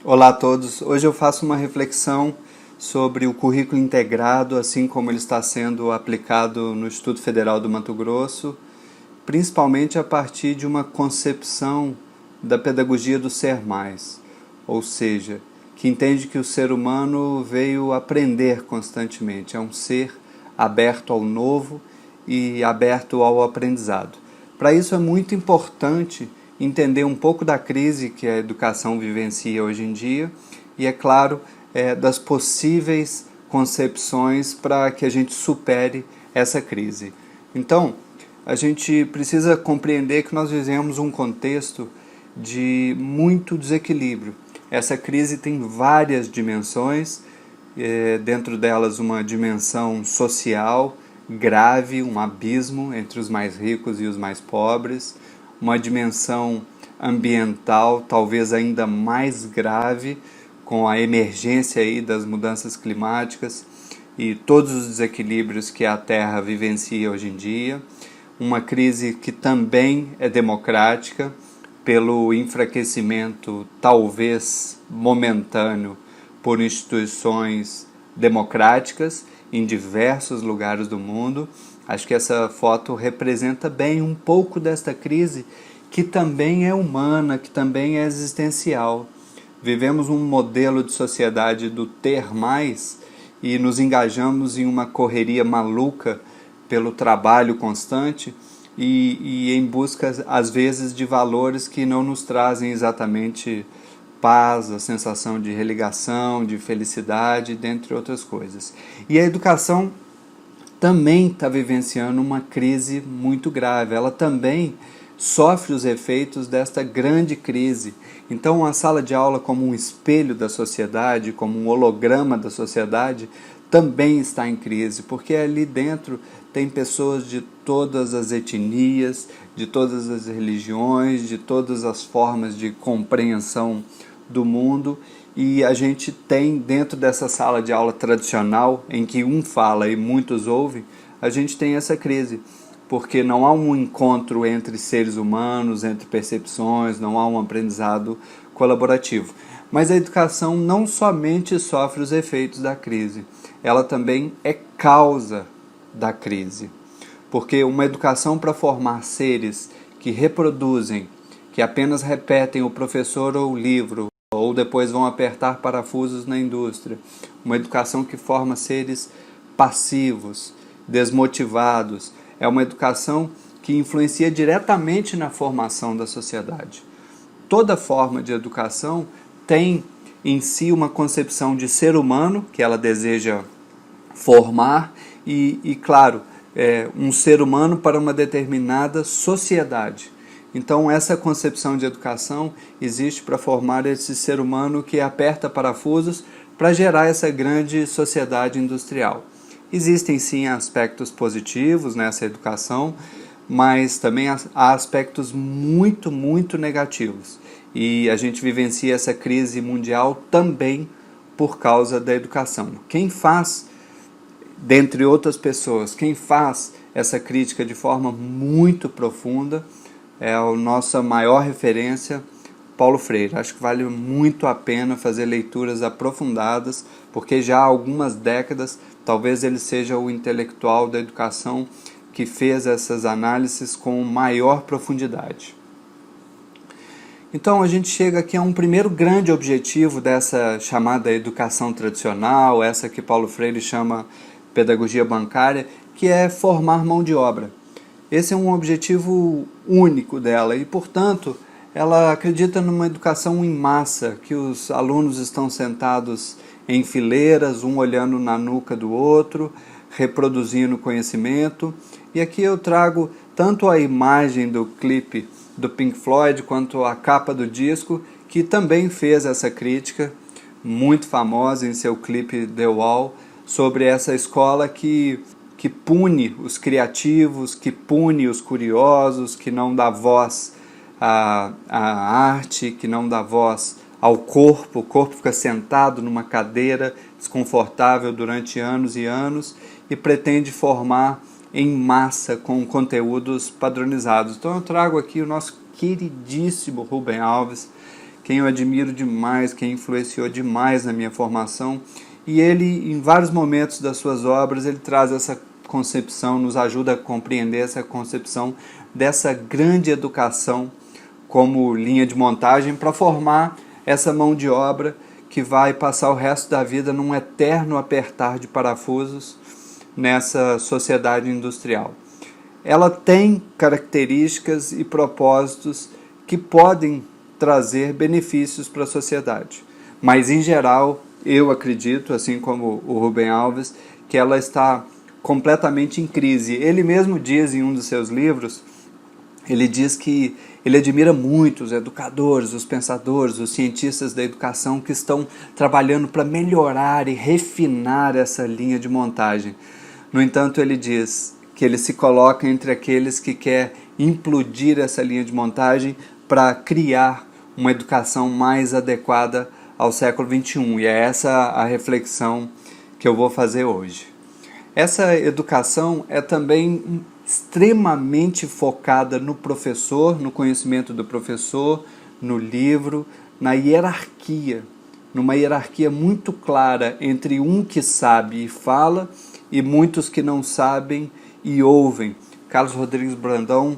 Olá a todos. Hoje eu faço uma reflexão sobre o currículo integrado, assim como ele está sendo aplicado no Instituto Federal do Mato Grosso, principalmente a partir de uma concepção da pedagogia do ser mais, ou seja, que entende que o ser humano veio aprender constantemente, é um ser aberto ao novo e aberto ao aprendizado. Para isso é muito importante entender um pouco da crise que a educação vivencia hoje em dia e, é claro, das possíveis concepções para que a gente supere essa crise. Então, a gente precisa compreender que nós vivemos um contexto de muito desequilíbrio. Essa crise tem várias dimensões, dentro delas uma dimensão social grave, um abismo entre os mais ricos e os mais pobres, uma dimensão ambiental talvez ainda mais grave, com a emergência aí das mudanças climáticas e todos os desequilíbrios que a Terra vivencia hoje em dia, uma crise que também é democrática, pelo enfraquecimento talvez momentâneo por instituições democráticas em diversos lugares do mundo. Acho que essa foto representa bem um pouco desta crise que também é humana, que também é existencial. Vivemos um modelo de sociedade do ter mais e nos engajamos em uma correria maluca pelo trabalho constante e em busca, às vezes, de valores que não nos trazem exatamente paz, a sensação de religação, de felicidade, dentre outras coisas. E a educação também está vivenciando uma crise muito grave. Ela também sofre os efeitos desta grande crise. Então, a sala de aula, como um espelho da sociedade, como um holograma da sociedade, também está em crise, porque ali dentro tem pessoas de todas as etnias, de todas as religiões, de todas as formas de compreensão do mundo, e a gente tem dentro dessa sala de aula tradicional, em que um fala e muitos ouvem, a gente tem essa crise, porque não há um encontro entre seres humanos, entre percepções, não há um aprendizado colaborativo. Mas a educação não somente sofre os efeitos da crise, ela também é causa da crise. Porque uma educação para formar seres que reproduzem, que apenas repetem o professor ou o livro, ou depois vão apertar parafusos na indústria, uma educação que forma seres passivos, desmotivados, é uma educação que influencia diretamente na formação da sociedade. Toda forma de educação tem em si uma concepção de ser humano, que ela deseja formar, e claro, um ser humano para uma determinada sociedade. Então, essa concepção de educação existe para formar esse ser humano que aperta parafusos para gerar essa grande sociedade industrial. Existem sim aspectos positivos nessa educação, mas também há aspectos muito, muito negativos. E a gente vivencia essa crise mundial também por causa da educação. Quem faz, dentre outras pessoas, quem faz essa crítica de forma muito profunda é a nossa maior referência, Paulo Freire. Acho que vale muito a pena fazer leituras aprofundadas, porque já há algumas décadas, talvez ele seja o intelectual da educação que fez essas análises com maior profundidade. Então a gente chega aqui a um primeiro grande objetivo dessa chamada educação tradicional, essa que Paulo Freire chama pedagogia bancária, que é formar mão de obra. Esse é um objetivo único dela e, portanto, ela acredita numa educação em massa, que os alunos estão sentados em fileiras, um olhando na nuca do outro, reproduzindo conhecimento. E aqui eu trago tanto a imagem do clipe do Pink Floyd quanto a capa do disco, que também fez essa crítica, muito famosa em seu clipe The Wall, sobre essa escola que pune os criativos, que pune os curiosos, que não dá voz à arte, que não dá voz ao corpo. O corpo fica sentado numa cadeira desconfortável durante anos e anos e pretende formar em massa com conteúdos padronizados. Então eu trago aqui o nosso queridíssimo Rubem Alves, quem eu admiro demais, quem influenciou demais na minha formação. E ele, em vários momentos das suas obras, ele traz essa concepção, nos ajuda a compreender essa concepção dessa grande educação como linha de montagem para formar essa mão de obra que vai passar o resto da vida num eterno apertar de parafusos nessa sociedade industrial. Ela tem características e propósitos que podem trazer benefícios para a sociedade, mas em geral eu acredito, assim como o Rubem Alves, que ela está completamente em crise. Ele mesmo diz em um dos seus livros, ele diz que ele admira muito os educadores, os pensadores, os cientistas da educação que estão trabalhando para melhorar e refinar essa linha de montagem. No entanto, ele diz que ele se coloca entre aqueles que quer implodir essa linha de montagem para criar uma educação mais adequada ao século XXI. E é essa a reflexão que eu vou fazer hoje. Essa educação é também extremamente focada no professor, no conhecimento do professor, no livro, na hierarquia, numa hierarquia muito clara entre um que sabe e fala e muitos que não sabem e ouvem. Carlos Rodrigues Brandão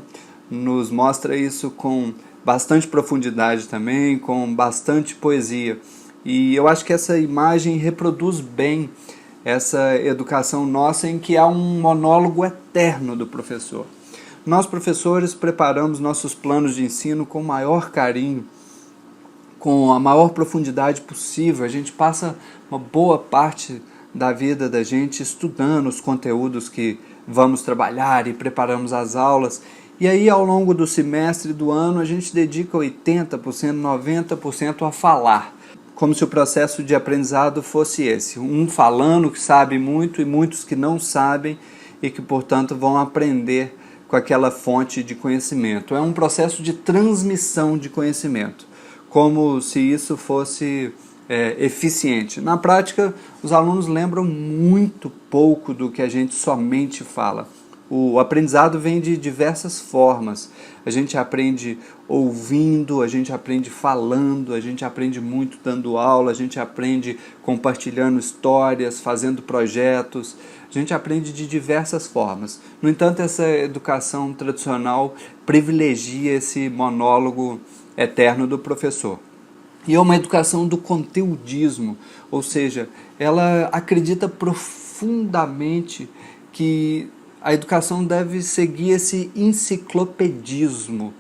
nos mostra isso com bastante profundidade também, com bastante poesia. E eu acho que essa imagem reproduz bem essa educação nossa em que há um monólogo eterno do professor. Nós, professores, preparamos nossos planos de ensino com o maior carinho, com a maior profundidade possível. A gente passa uma boa parte da vida da gente estudando os conteúdos que vamos trabalhar e preparamos as aulas. E aí, ao longo do semestre do ano, a gente dedica 80%, 90% a falar, como se o processo de aprendizado fosse esse. Um falando que sabe muito e muitos que não sabem e que, portanto, vão aprender com aquela fonte de conhecimento. É um processo de transmissão de conhecimento, como se isso fosse eficiente. Na prática, os alunos lembram muito pouco do que a gente somente fala. O aprendizado vem de diversas formas. A gente aprende ouvindo, a gente aprende falando, a gente aprende muito dando aula, a gente aprende compartilhando histórias, fazendo projetos. A gente aprende de diversas formas. No entanto, essa educação tradicional privilegia esse monólogo eterno do professor. E é uma educação do conteudismo, ou seja, ela acredita profundamente que a educação deve seguir esse enciclopedismo.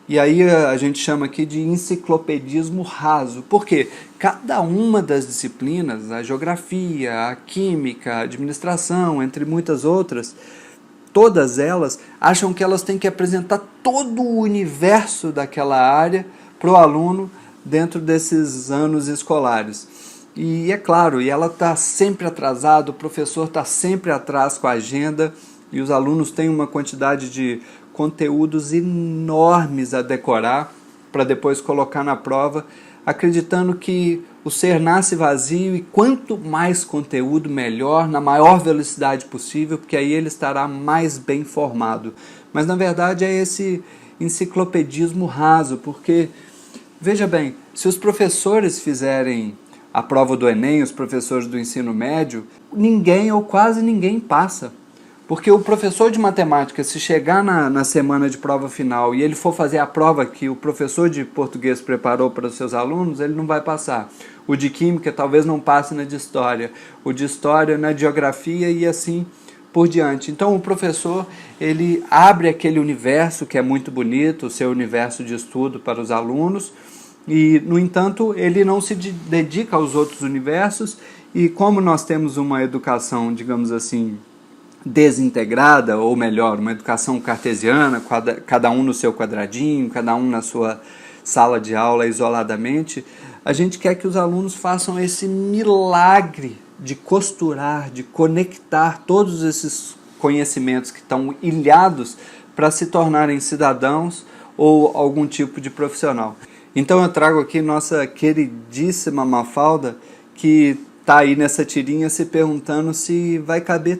E aí a gente chama aqui de enciclopedismo raso. Por quê? Cada uma das disciplinas, a geografia, a química, a administração, entre muitas outras, todas elas acham que elas têm que apresentar todo o universo daquela área para o aluno dentro desses anos escolares. E é claro, e ela está sempre atrasada, o professor está sempre atrás com a agenda, e os alunos têm uma quantidade de conteúdos enormes a decorar para depois colocar na prova, acreditando que o ser nasce vazio e quanto mais conteúdo, melhor, na maior velocidade possível, porque aí ele estará mais bem formado. Mas na verdade é esse enciclopedismo raso, porque, veja bem, se os professores fizerem a prova do Enem, os professores do ensino médio, ninguém ou quase ninguém passa. Porque o professor de matemática, se chegar na semana de prova final e ele for fazer a prova que o professor de português preparou para os seus alunos, ele não vai passar. O de química talvez não passe na de história, o de história na de geografia e assim por diante. Então o professor, ele abre aquele universo que é muito bonito, o seu universo de estudo para os alunos, e, no entanto, ele não se dedica aos outros universos, e como nós temos uma educação, digamos assim, desintegrada, ou melhor, uma educação cartesiana, cada um no seu quadradinho, cada um na sua sala de aula isoladamente, a gente quer que os alunos façam esse milagre de costurar, de conectar todos esses conhecimentos que estão ilhados para se tornarem cidadãos ou algum tipo de profissional. Então eu trago aqui nossa queridíssima Mafalda, que está aí nessa tirinha se perguntando se vai caber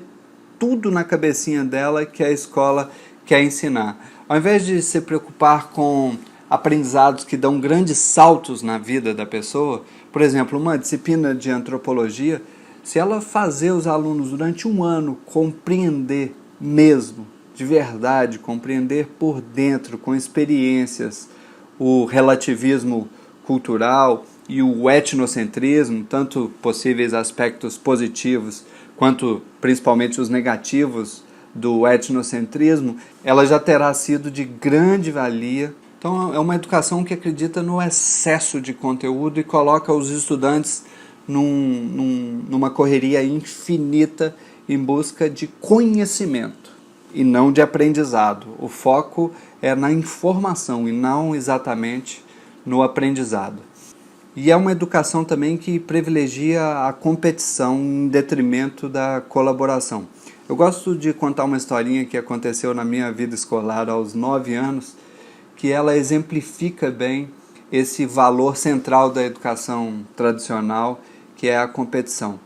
tudo na cabecinha dela que a escola quer ensinar. Ao invés de se preocupar com aprendizados que dão grandes saltos na vida da pessoa. Por exemplo, uma disciplina de antropologia, se ela fazer os alunos durante um ano compreender mesmo, de verdade, compreender por dentro, com experiências, o relativismo cultural e o etnocentrismo, tanto possíveis aspectos positivos quanto principalmente os negativos do etnocentrismo, ela já terá sido de grande valia. Então é uma educação que acredita no excesso de conteúdo e coloca os estudantes numa correria infinita em busca de conhecimento e não de aprendizado. O foco é na informação e não exatamente no aprendizado. E é uma educação também que privilegia a competição em detrimento da colaboração. Eu gosto de contar uma historinha que aconteceu na minha vida escolar aos 9 anos, que ela exemplifica bem esse valor central da educação tradicional, que é a competição.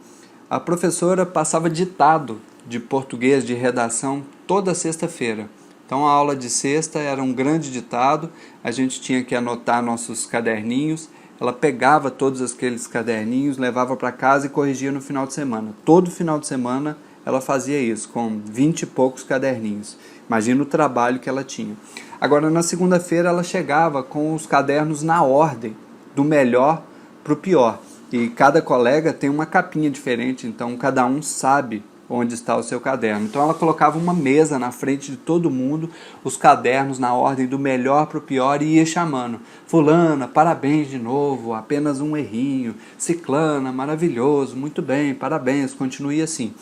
A professora passava ditado de português de redação toda sexta-feira. Então a aula de sexta era um grande ditado, a gente tinha que anotar nossos caderninhos, ela pegava todos aqueles caderninhos, levava para casa e corrigia no final de semana. Todo final de semana ela fazia isso, com 20 e poucos caderninhos. Imagina o trabalho que ela tinha. Agora, na segunda-feira, ela chegava com os cadernos na ordem, do melhor para o pior. E cada colega tem uma capinha diferente, então cada um sabe onde está o seu caderno. Então ela colocava uma mesa na frente de todo mundo, os cadernos na ordem do melhor para o pior e ia chamando. Fulana, parabéns de novo, apenas um errinho. Ciclana, maravilhoso, muito bem, parabéns, continue assim.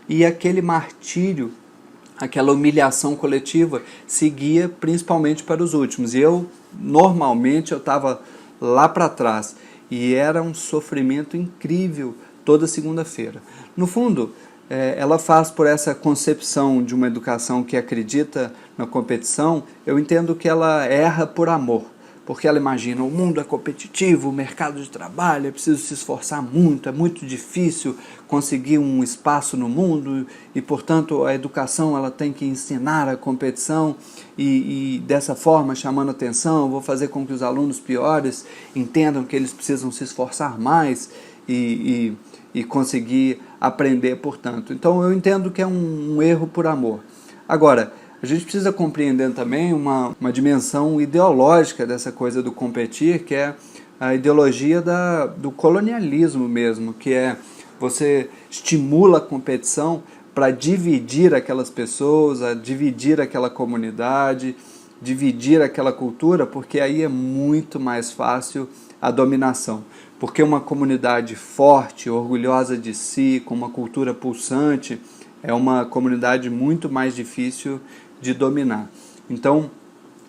E aquele martírio, aquela humilhação coletiva seguia principalmente para os últimos. E normalmente, eu estava lá para trás. E era um sofrimento incrível toda segunda-feira. No fundo, ela faz por essa concepção de uma educação que acredita na competição, eu entendo que ela erra por amor. Porque ela imagina, o mundo é competitivo, o mercado de trabalho, é preciso se esforçar muito, é muito difícil conseguir um espaço no mundo e, portanto, a educação ela tem que ensinar a competição e dessa forma, chamando atenção, vou fazer com que os alunos piores entendam que eles precisam se esforçar mais e conseguir aprender, portanto. Então, eu entendo que é um erro por amor. Agora, a gente precisa compreender também uma dimensão ideológica dessa coisa do competir, que é a ideologia do colonialismo mesmo, que é você estimula a competição para dividir aquelas pessoas, a dividir aquela comunidade, dividir aquela cultura, porque aí é muito mais fácil a dominação. Porque uma comunidade forte, orgulhosa de si, com uma cultura pulsante, é uma comunidade muito mais difícil de dominar. Então,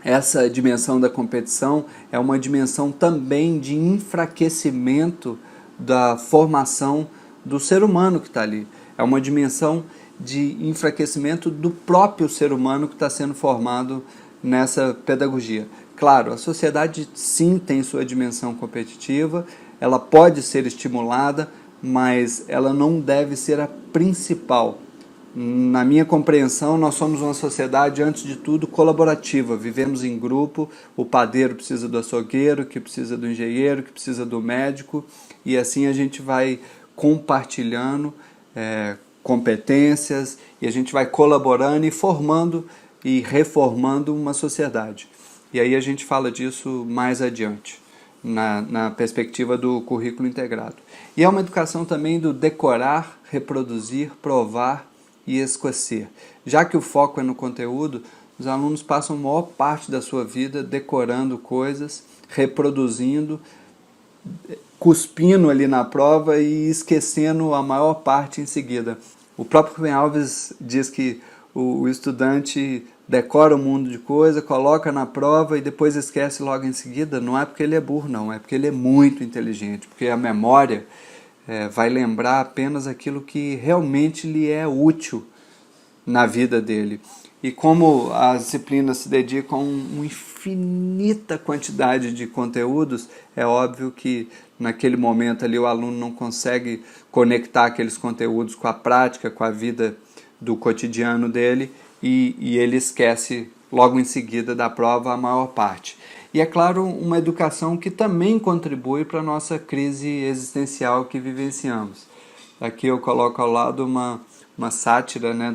essa dimensão da competição é uma dimensão também de enfraquecimento da formação do ser humano que está ali. É uma dimensão de enfraquecimento do próprio ser humano que está sendo formado nessa pedagogia. Claro, a sociedade sim tem sua dimensão competitiva, ela pode ser estimulada, mas ela não deve ser a principal. Na minha compreensão, nós somos uma sociedade, antes de tudo, colaborativa. Vivemos em grupo, o padeiro precisa do açougueiro, que precisa do engenheiro, que precisa do médico, e assim a gente vai compartilhando competências, e a gente vai colaborando e formando e reformando uma sociedade. E aí a gente fala disso mais adiante, na perspectiva do currículo integrado. E é uma educação também do decorar, reproduzir, provar e esquecer. Já que o foco é no conteúdo, os alunos passam a maior parte da sua vida decorando coisas, reproduzindo, cuspindo ali na prova e esquecendo a maior parte em seguida. O próprio Rubem Alves diz que o estudante decora um mundo de coisa, coloca na prova e depois esquece logo em seguida. Não é porque ele é burro, não, é porque ele é muito inteligente, porque a memória vai lembrar apenas aquilo que realmente lhe é útil na vida dele. E como as disciplinas se dedicam a uma infinita quantidade de conteúdos, é óbvio que naquele momento ali o aluno não consegue conectar aqueles conteúdos com a prática, com a vida do cotidiano dele, e ele esquece logo em seguida da prova a maior parte. E, é claro, uma educação que também contribui para a nossa crise existencial que vivenciamos. Aqui eu coloco ao lado uma sátira, né,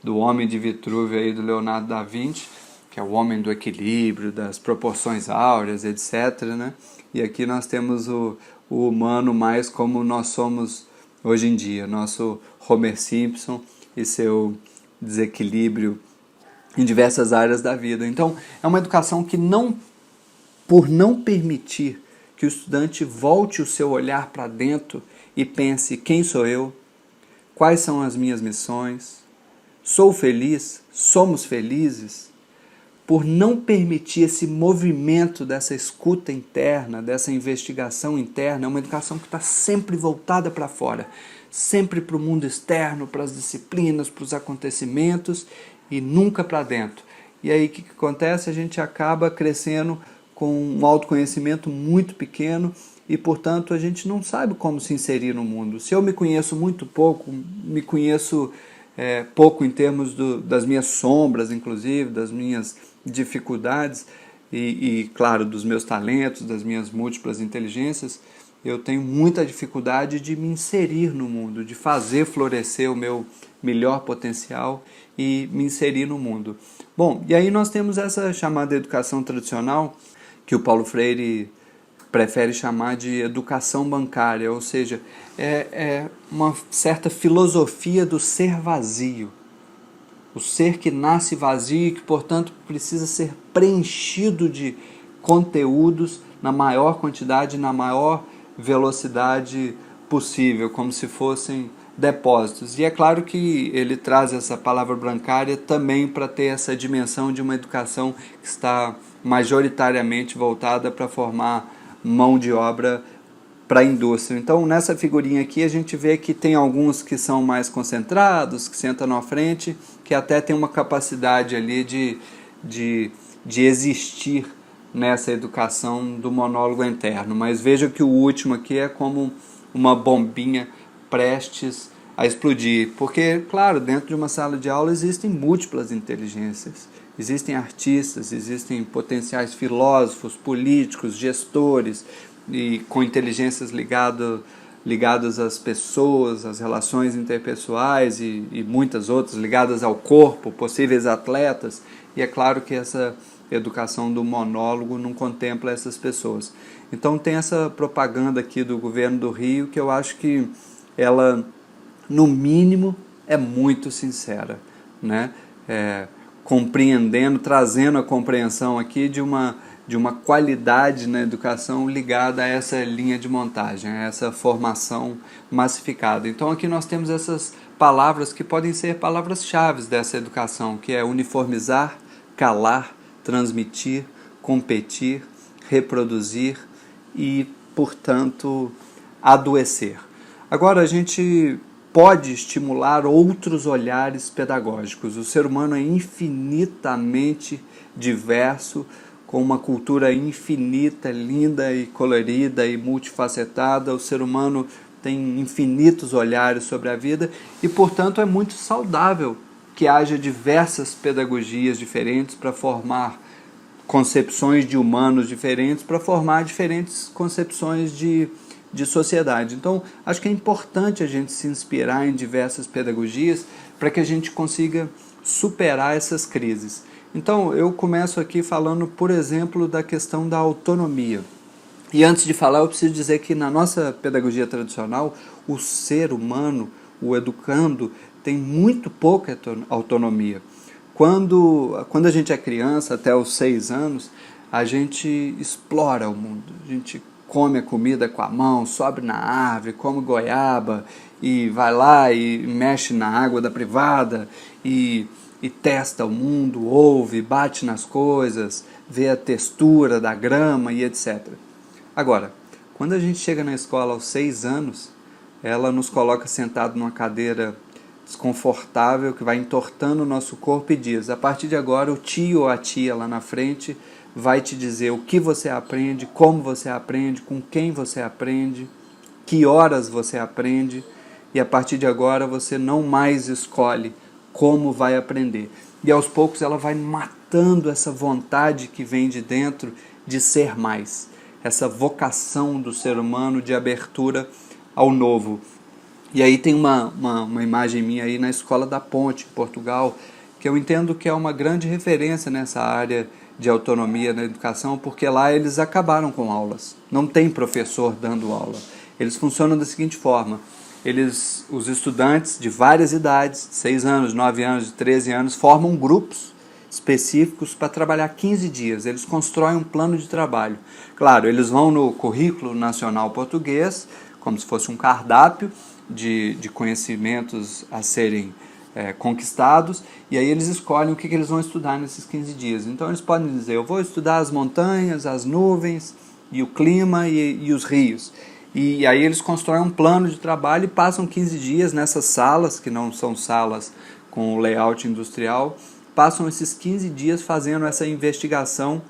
do Homem de Vitrúvio aí, do Leonardo da Vinci, que é o homem do equilíbrio, das proporções áureas, etc., né? E aqui nós temos o humano mais como nós somos hoje em dia, nosso Homer Simpson e seu desequilíbrio em diversas áreas da vida. Então, é uma educação que por não permitir que o estudante volte o seu olhar para dentro e pense: quem sou eu? Quais são as minhas missões? Sou feliz? Somos felizes? Por não permitir esse movimento dessa escuta interna, dessa investigação interna, é uma educação que está sempre voltada para fora, sempre para o mundo externo, para as disciplinas, para os acontecimentos e nunca para dentro. E aí o que acontece? A gente acaba crescendo com um autoconhecimento muito pequeno e, portanto, a gente não sabe como se inserir no mundo. Se eu me conheço muito pouco, me conheço pouco em termos das minhas sombras, inclusive, das minhas dificuldades e, claro, dos meus talentos, das minhas múltiplas inteligências, eu tenho muita dificuldade de me inserir no mundo, de fazer florescer o meu melhor potencial e me inserir no mundo. Bom, e aí nós temos essa chamada educação tradicional, que o Paulo Freire prefere chamar de educação bancária, ou seja, é uma certa filosofia do ser vazio. O ser que nasce vazio e que, portanto, precisa ser preenchido de conteúdos na maior quantidade, na maior velocidade possível, como se fossem depósitos. E é claro que ele traz essa palavra bancária também para ter essa dimensão de uma educação que está majoritariamente voltada para formar mão de obra para a indústria. Então, nessa figurinha aqui, a gente vê que tem alguns que são mais concentrados, que sentam na frente, que até tem uma capacidade ali de existir nessa educação do monólogo interno. Mas veja que o último aqui é como uma bombinha prestes a explodir. Porque, claro, dentro de uma sala de aula existem múltiplas inteligências. Existem artistas, existem potenciais filósofos, políticos, gestores, e com inteligências ligadas às pessoas, às relações interpessoais e muitas outras ligadas ao corpo, possíveis atletas. E é claro que essa educação do monólogo não contempla essas pessoas. Então tem essa propaganda aqui do governo do Rio que eu acho que ela, no mínimo, é muito sincera, né? Compreendendo, trazendo a compreensão aqui de uma qualidade na educação ligada a essa linha de montagem, a essa formação massificada. Então aqui nós temos essas palavras que podem ser palavras-chave dessa educação, que é uniformizar, calar, transmitir, competir, reproduzir e, portanto, adoecer. Agora a gente pode estimular outros olhares pedagógicos. O ser humano é infinitamente diverso, com uma cultura infinita, linda e colorida e multifacetada. O ser humano tem infinitos olhares sobre a vida e, portanto, é muito saudável que haja diversas pedagogias diferentes para formar concepções de humanos diferentes, para formar diferentes concepções de sociedade. Então, acho que é importante a gente se inspirar em diversas pedagogias para que a gente consiga superar essas crises. Então, eu começo aqui falando, por exemplo, da questão da autonomia. E antes de falar, eu preciso dizer que na nossa pedagogia tradicional, o ser humano, o educando, tem muito pouca autonomia. Quando a gente é criança, até os 6 anos, a gente explora o mundo, a gente come a comida com a mão, sobe na árvore, come goiaba e vai lá e mexe na água da privada e testa o mundo, ouve, bate nas coisas, vê a textura da grama e etc. Agora, quando a gente chega na escola aos 6 anos, ela nos coloca sentado numa cadeira desconfortável que vai entortando o nosso corpo e diz: a partir de agora o tio ou a tia lá na frente vai te dizer o que você aprende, como você aprende, com quem você aprende, que horas você aprende, e a partir de agora você não mais escolhe como vai aprender. E aos poucos ela vai matando essa vontade que vem de dentro de ser mais, essa vocação do ser humano de abertura ao novo. E aí tem uma imagem minha aí na Escola da Ponte, em Portugal, que eu entendo que é uma grande referência nessa área de autonomia na educação, porque lá eles acabaram com aulas. Não tem professor dando aula. Eles funcionam da seguinte forma: os estudantes de várias idades, 6 anos, 9 anos, 13 anos, formam grupos específicos para trabalhar 15 dias. Eles constroem um plano de trabalho. Claro, eles vão no Currículo Nacional Português, como se fosse um cardápio de conhecimentos a serem conquistados, e aí eles escolhem o que eles vão estudar nesses 15 dias. Então eles podem dizer: eu vou estudar as montanhas, as nuvens, e o clima e os rios. E aí eles constroem um plano de trabalho e passam 15 dias nessas salas, que não são salas com layout industrial, passam esses 15 dias fazendo essa investigação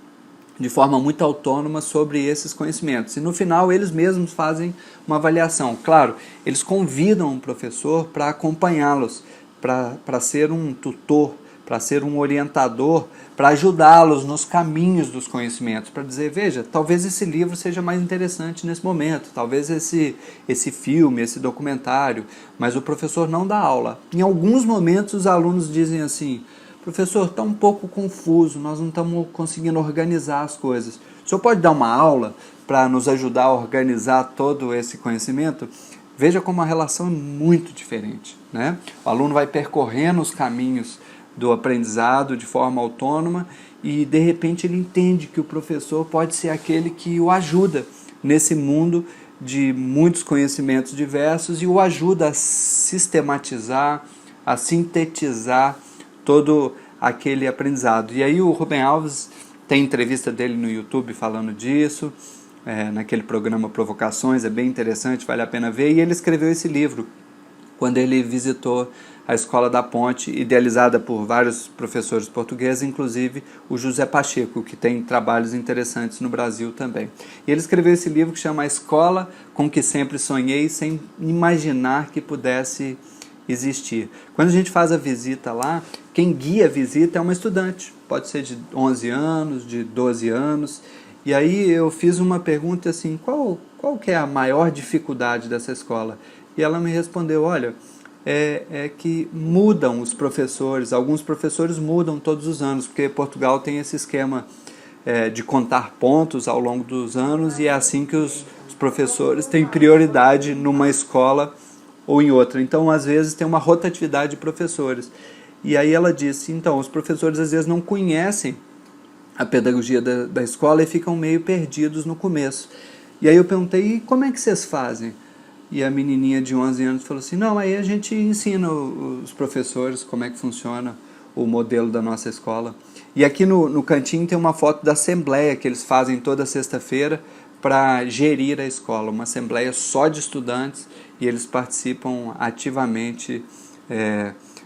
de forma muito autônoma sobre esses conhecimentos. E no final eles mesmos fazem uma avaliação. Claro, eles convidam um professor para acompanhá-los, para ser um tutor, para ser um orientador, para ajudá-los nos caminhos dos conhecimentos, para dizer: veja, talvez esse livro seja mais interessante nesse momento, talvez esse filme, esse documentário, mas o professor não dá aula. Em alguns momentos os alunos dizem assim: professor, está um pouco confuso, nós não estamos conseguindo organizar as coisas. O senhor pode dar uma aula para nos ajudar a organizar todo esse conhecimento? Veja como a relação é muito diferente, né? O aluno vai percorrendo os caminhos do aprendizado de forma autônoma e, de repente, ele entende que o professor pode ser aquele que o ajuda nesse mundo de muitos conhecimentos diversos e o ajuda a sistematizar, a sintetizar todo aquele aprendizado. E aí o Rubem Alves tem entrevista dele no YouTube falando disso, naquele programa Provocações, é bem interessante, vale a pena ver. E ele escreveu esse livro quando ele visitou a Escola da Ponte, idealizada por vários professores portugueses, inclusive o José Pacheco, que tem trabalhos interessantes no Brasil também. E ele escreveu esse livro que chama A Escola com que Sempre Sonhei, sem imaginar que pudesse existir. Quando a gente faz a visita lá, quem guia a visita é uma estudante, pode ser de 11 anos, de 12 anos, e aí eu fiz uma pergunta assim: qual que é a maior dificuldade dessa escola? E ela me respondeu: olha, é que mudam os professores, alguns professores mudam todos os anos, porque Portugal tem esse esquema de contar pontos ao longo dos anos, e é assim que os professores têm prioridade numa escola ou em outra. Então, às vezes, tem uma rotatividade de professores. E aí ela disse: então, os professores às vezes não conhecem a pedagogia da escola e ficam meio perdidos no começo. E aí eu perguntei: e como é que vocês fazem? E a menininha de 11 anos falou assim: não, aí a gente ensina os professores como é que funciona o modelo da nossa escola. E aqui no cantinho tem uma foto da assembleia que eles fazem toda sexta-feira para gerir a escola, uma assembleia só de estudantes, e eles participam ativamente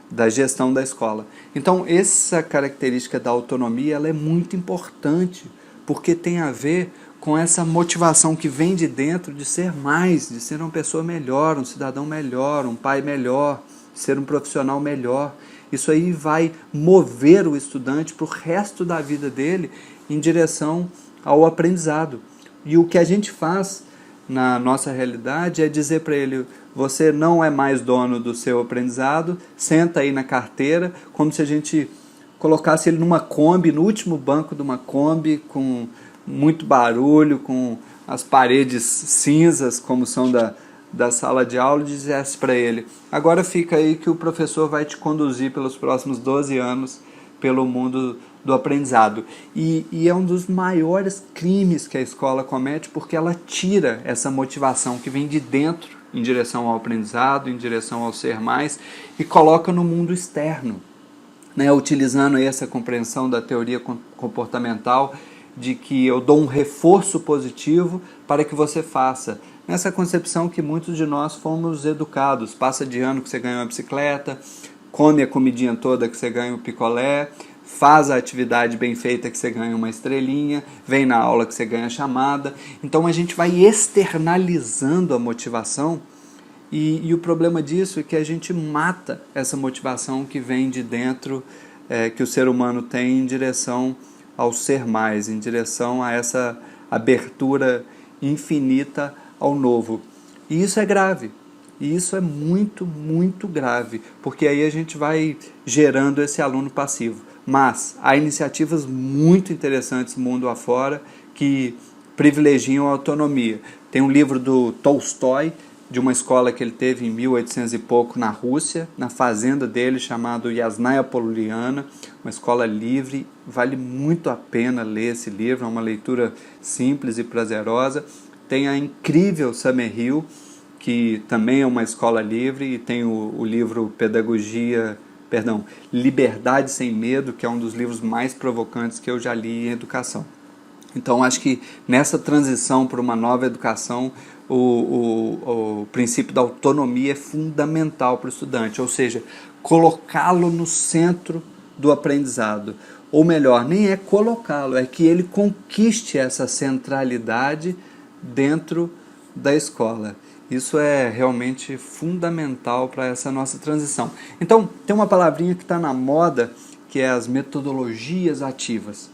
da gestão da escola. Então, essa característica da autonomia ela é muito importante, porque tem a ver com essa motivação que vem de dentro de ser mais, de ser uma pessoa melhor, um cidadão melhor, um pai melhor, ser um profissional melhor. Isso aí vai mover o estudante para o resto da vida dele em direção ao aprendizado. E o que a gente faz na nossa realidade é dizer para ele: você não é mais dono do seu aprendizado, senta aí na carteira, como se a gente colocasse ele numa Kombi, no último banco de uma Kombi, com muito barulho, com as paredes cinzas, como são da sala de aula, e dissesse para ele: agora fica aí que o professor vai te conduzir pelos próximos 12 anos pelo mundo do aprendizado. E é um dos maiores crimes que a escola comete, porque ela tira essa motivação que vem de dentro em direção ao aprendizado, em direção ao ser mais, e coloca no mundo externo, né? Utilizando essa compreensão da teoria comportamental, de que eu dou um reforço positivo para que você faça. Nessa concepção que muitos de nós fomos educados: passa de ano que você ganha uma bicicleta, come a comidinha toda que você ganha um picolé, faz a atividade bem feita que você ganha uma estrelinha, vem na aula que você ganha chamada. Então a gente vai externalizando a motivação, e o problema disso é que a gente mata essa motivação que vem de dentro, que o ser humano tem em direção ao ser mais, em direção a essa abertura infinita ao novo. E isso é grave. E isso é muito, muito grave, porque aí a gente vai gerando esse aluno passivo. Mas há iniciativas muito interessantes mundo afora que privilegiam a autonomia. Tem um livro do Tolstói, de uma escola que ele teve em 1800 e pouco na Rússia, na fazenda dele, chamado Yasnaya Poliana, uma escola livre. Vale muito a pena ler esse livro, é uma leitura simples e prazerosa. Tem a incrível Summerhill, que também é uma escola livre, e tem o livro Liberdade Sem Medo, que é um dos livros mais provocantes que eu já li em educação. Então, acho que nessa transição para uma nova educação, o princípio da autonomia é fundamental para o estudante, ou seja, colocá-lo no centro do aprendizado. Ou melhor, nem é colocá-lo, é que ele conquiste essa centralidade dentro da escola. Isso é realmente fundamental para essa nossa transição. Então, tem uma palavrinha que está na moda, que é as metodologias ativas.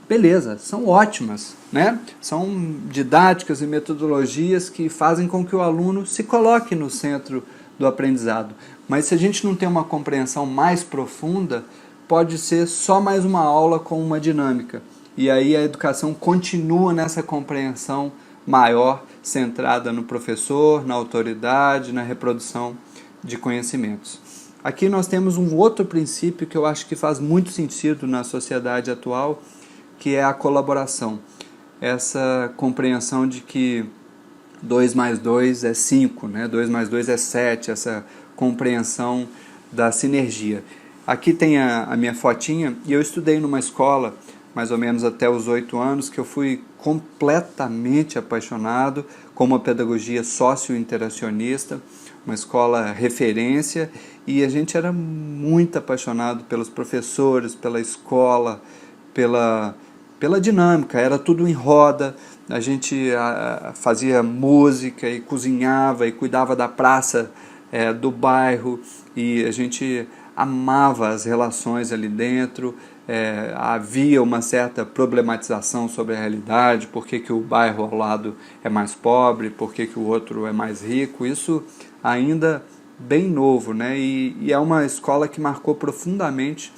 Beleza, são ótimas, né? São didáticas e metodologias que fazem com que o aluno se coloque no centro do aprendizado. Mas se a gente não tem uma compreensão mais profunda, pode ser só mais uma aula com uma dinâmica. E aí a educação continua nessa compreensão maior, centrada no professor, na autoridade, na reprodução de conhecimentos. Aqui nós temos um outro princípio que eu acho que faz muito sentido na sociedade atual, que é a colaboração. Essa compreensão de que 2 mais 2 é 5, né? 2 mais 2 é 7, essa compreensão da sinergia. Aqui tem a minha fotinha, e eu estudei numa escola, mais ou menos até os 8 anos, que eu fui completamente apaixonado com uma pedagogia socio-interacionista, uma escola referência, e a gente era muito apaixonado pelos professores, pela escola, pela dinâmica, era tudo em roda, a gente fazia música e cozinhava e cuidava da praça do bairro, e a gente amava as relações ali dentro. Havia uma certa problematização sobre a realidade, por que o bairro ao lado é mais pobre, por que o outro é mais rico, isso ainda bem novo, né? E é uma escola que marcou profundamente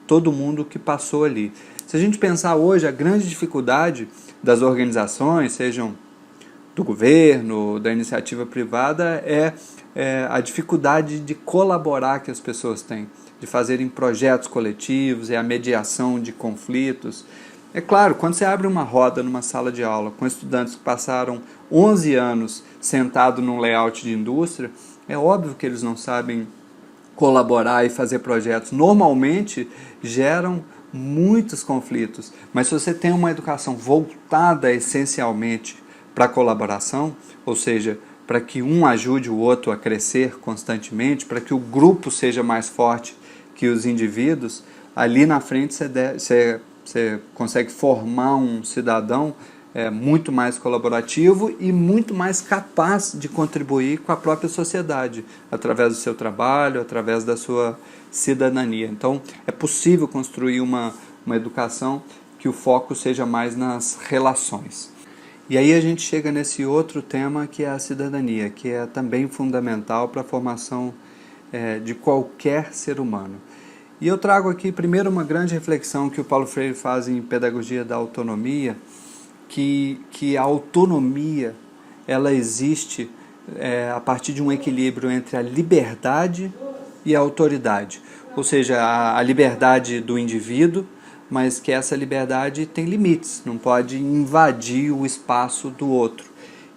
todo mundo que passou ali. Se a gente pensar hoje, a grande dificuldade das organizações, sejam do governo, da iniciativa privada, é a dificuldade de colaborar que as pessoas têm, de fazerem projetos coletivos, a mediação de conflitos. É claro, quando você abre uma roda numa sala de aula com estudantes que passaram 11 anos sentados num layout de indústria, é óbvio que eles não sabem colaborar e fazer projetos. Normalmente geram muitos conflitos, mas se você tem uma educação voltada essencialmente para a colaboração, ou seja, para que um ajude o outro a crescer constantemente, para que o grupo seja mais forte que os indivíduos, ali na frente você consegue formar um cidadão muito mais colaborativo e muito mais capaz de contribuir com a própria sociedade, através do seu trabalho, através da sua cidadania. Então, é possível construir uma educação que o foco seja mais nas relações. E aí a gente chega nesse outro tema, que é a cidadania, que é também fundamental para a formação de qualquer ser humano. E eu trago aqui primeiro uma grande reflexão que o Paulo Freire faz em Pedagogia da Autonomia, que a autonomia ela existe a partir de um equilíbrio entre a liberdade e a autoridade. Ou seja, a liberdade do indivíduo, mas que essa liberdade tem limites, não pode invadir o espaço do outro.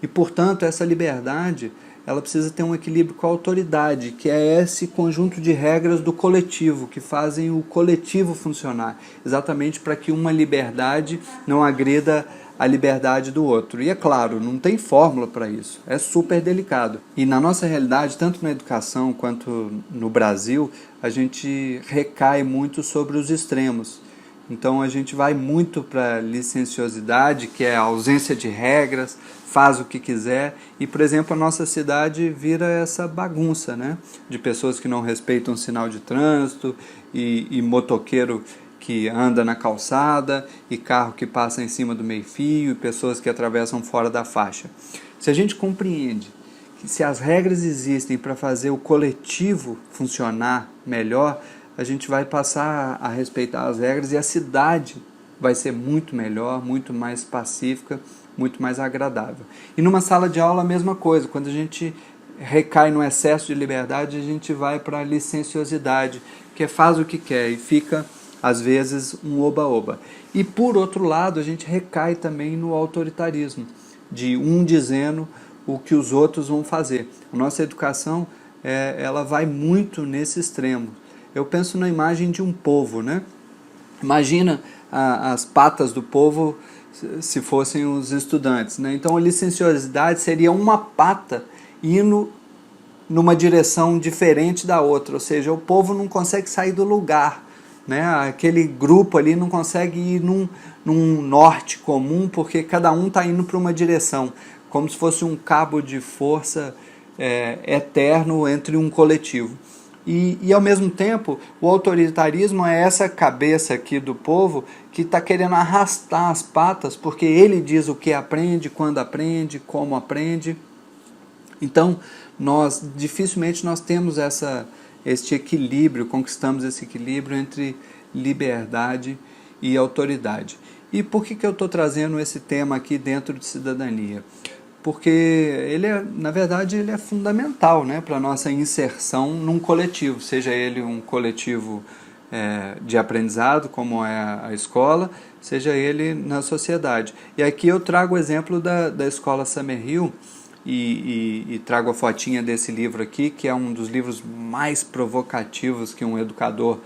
E, portanto, essa liberdade ela precisa ter um equilíbrio com a autoridade, que é esse conjunto de regras do coletivo, que fazem o coletivo funcionar, exatamente para que uma liberdade não agrida a liberdade do outro. E é claro, não tem fórmula para isso, é super delicado. E na nossa realidade, tanto na educação quanto no Brasil, a gente recai muito sobre os extremos. Então a gente vai muito para a licenciosidade, que é a ausência de regras, faz o que quiser, e, por exemplo, a nossa cidade vira essa bagunça, né? De pessoas que não respeitam o sinal de trânsito e motoqueiro que anda na calçada, e carro que passa em cima do meio-fio, e pessoas que atravessam fora da faixa. Se a gente compreende que se as regras existem para fazer o coletivo funcionar melhor, a gente vai passar a respeitar as regras e a cidade vai ser muito melhor, muito mais pacífica, muito mais agradável. E numa sala de aula a mesma coisa, quando a gente recai no excesso de liberdade, a gente vai para a licenciosidade, que faz o que quer e fica, às vezes, um oba-oba. E por outro lado, a gente recai também no autoritarismo, de um dizendo o que os outros vão fazer. A nossa educação, ela vai muito nesse extremo. Eu penso na imagem de um povo, né? Imagina as patas do povo se fossem os estudantes, né? Então a licenciosidade seria uma pata indo numa direção diferente da outra, ou seja, o povo não consegue sair do lugar, né? Aquele grupo ali não consegue ir num norte comum, porque cada um está indo para uma direção, como se fosse um cabo de força eterno entre um coletivo. E ao mesmo tempo, o autoritarismo é essa cabeça aqui do povo que está querendo arrastar as patas, porque ele diz o que aprende, quando aprende, como aprende. Então, dificilmente nós temos este equilíbrio, conquistamos esse equilíbrio entre liberdade e autoridade. E por que eu estou trazendo esse tema aqui dentro de cidadania? Porque na verdade, ele é fundamental, né, para a nossa inserção num coletivo, seja ele um coletivo de aprendizado, como é a escola, seja ele na sociedade. E aqui eu trago o exemplo da escola Summerhill, e trago a fotinha desse livro aqui, que é um dos livros mais provocativos que um educador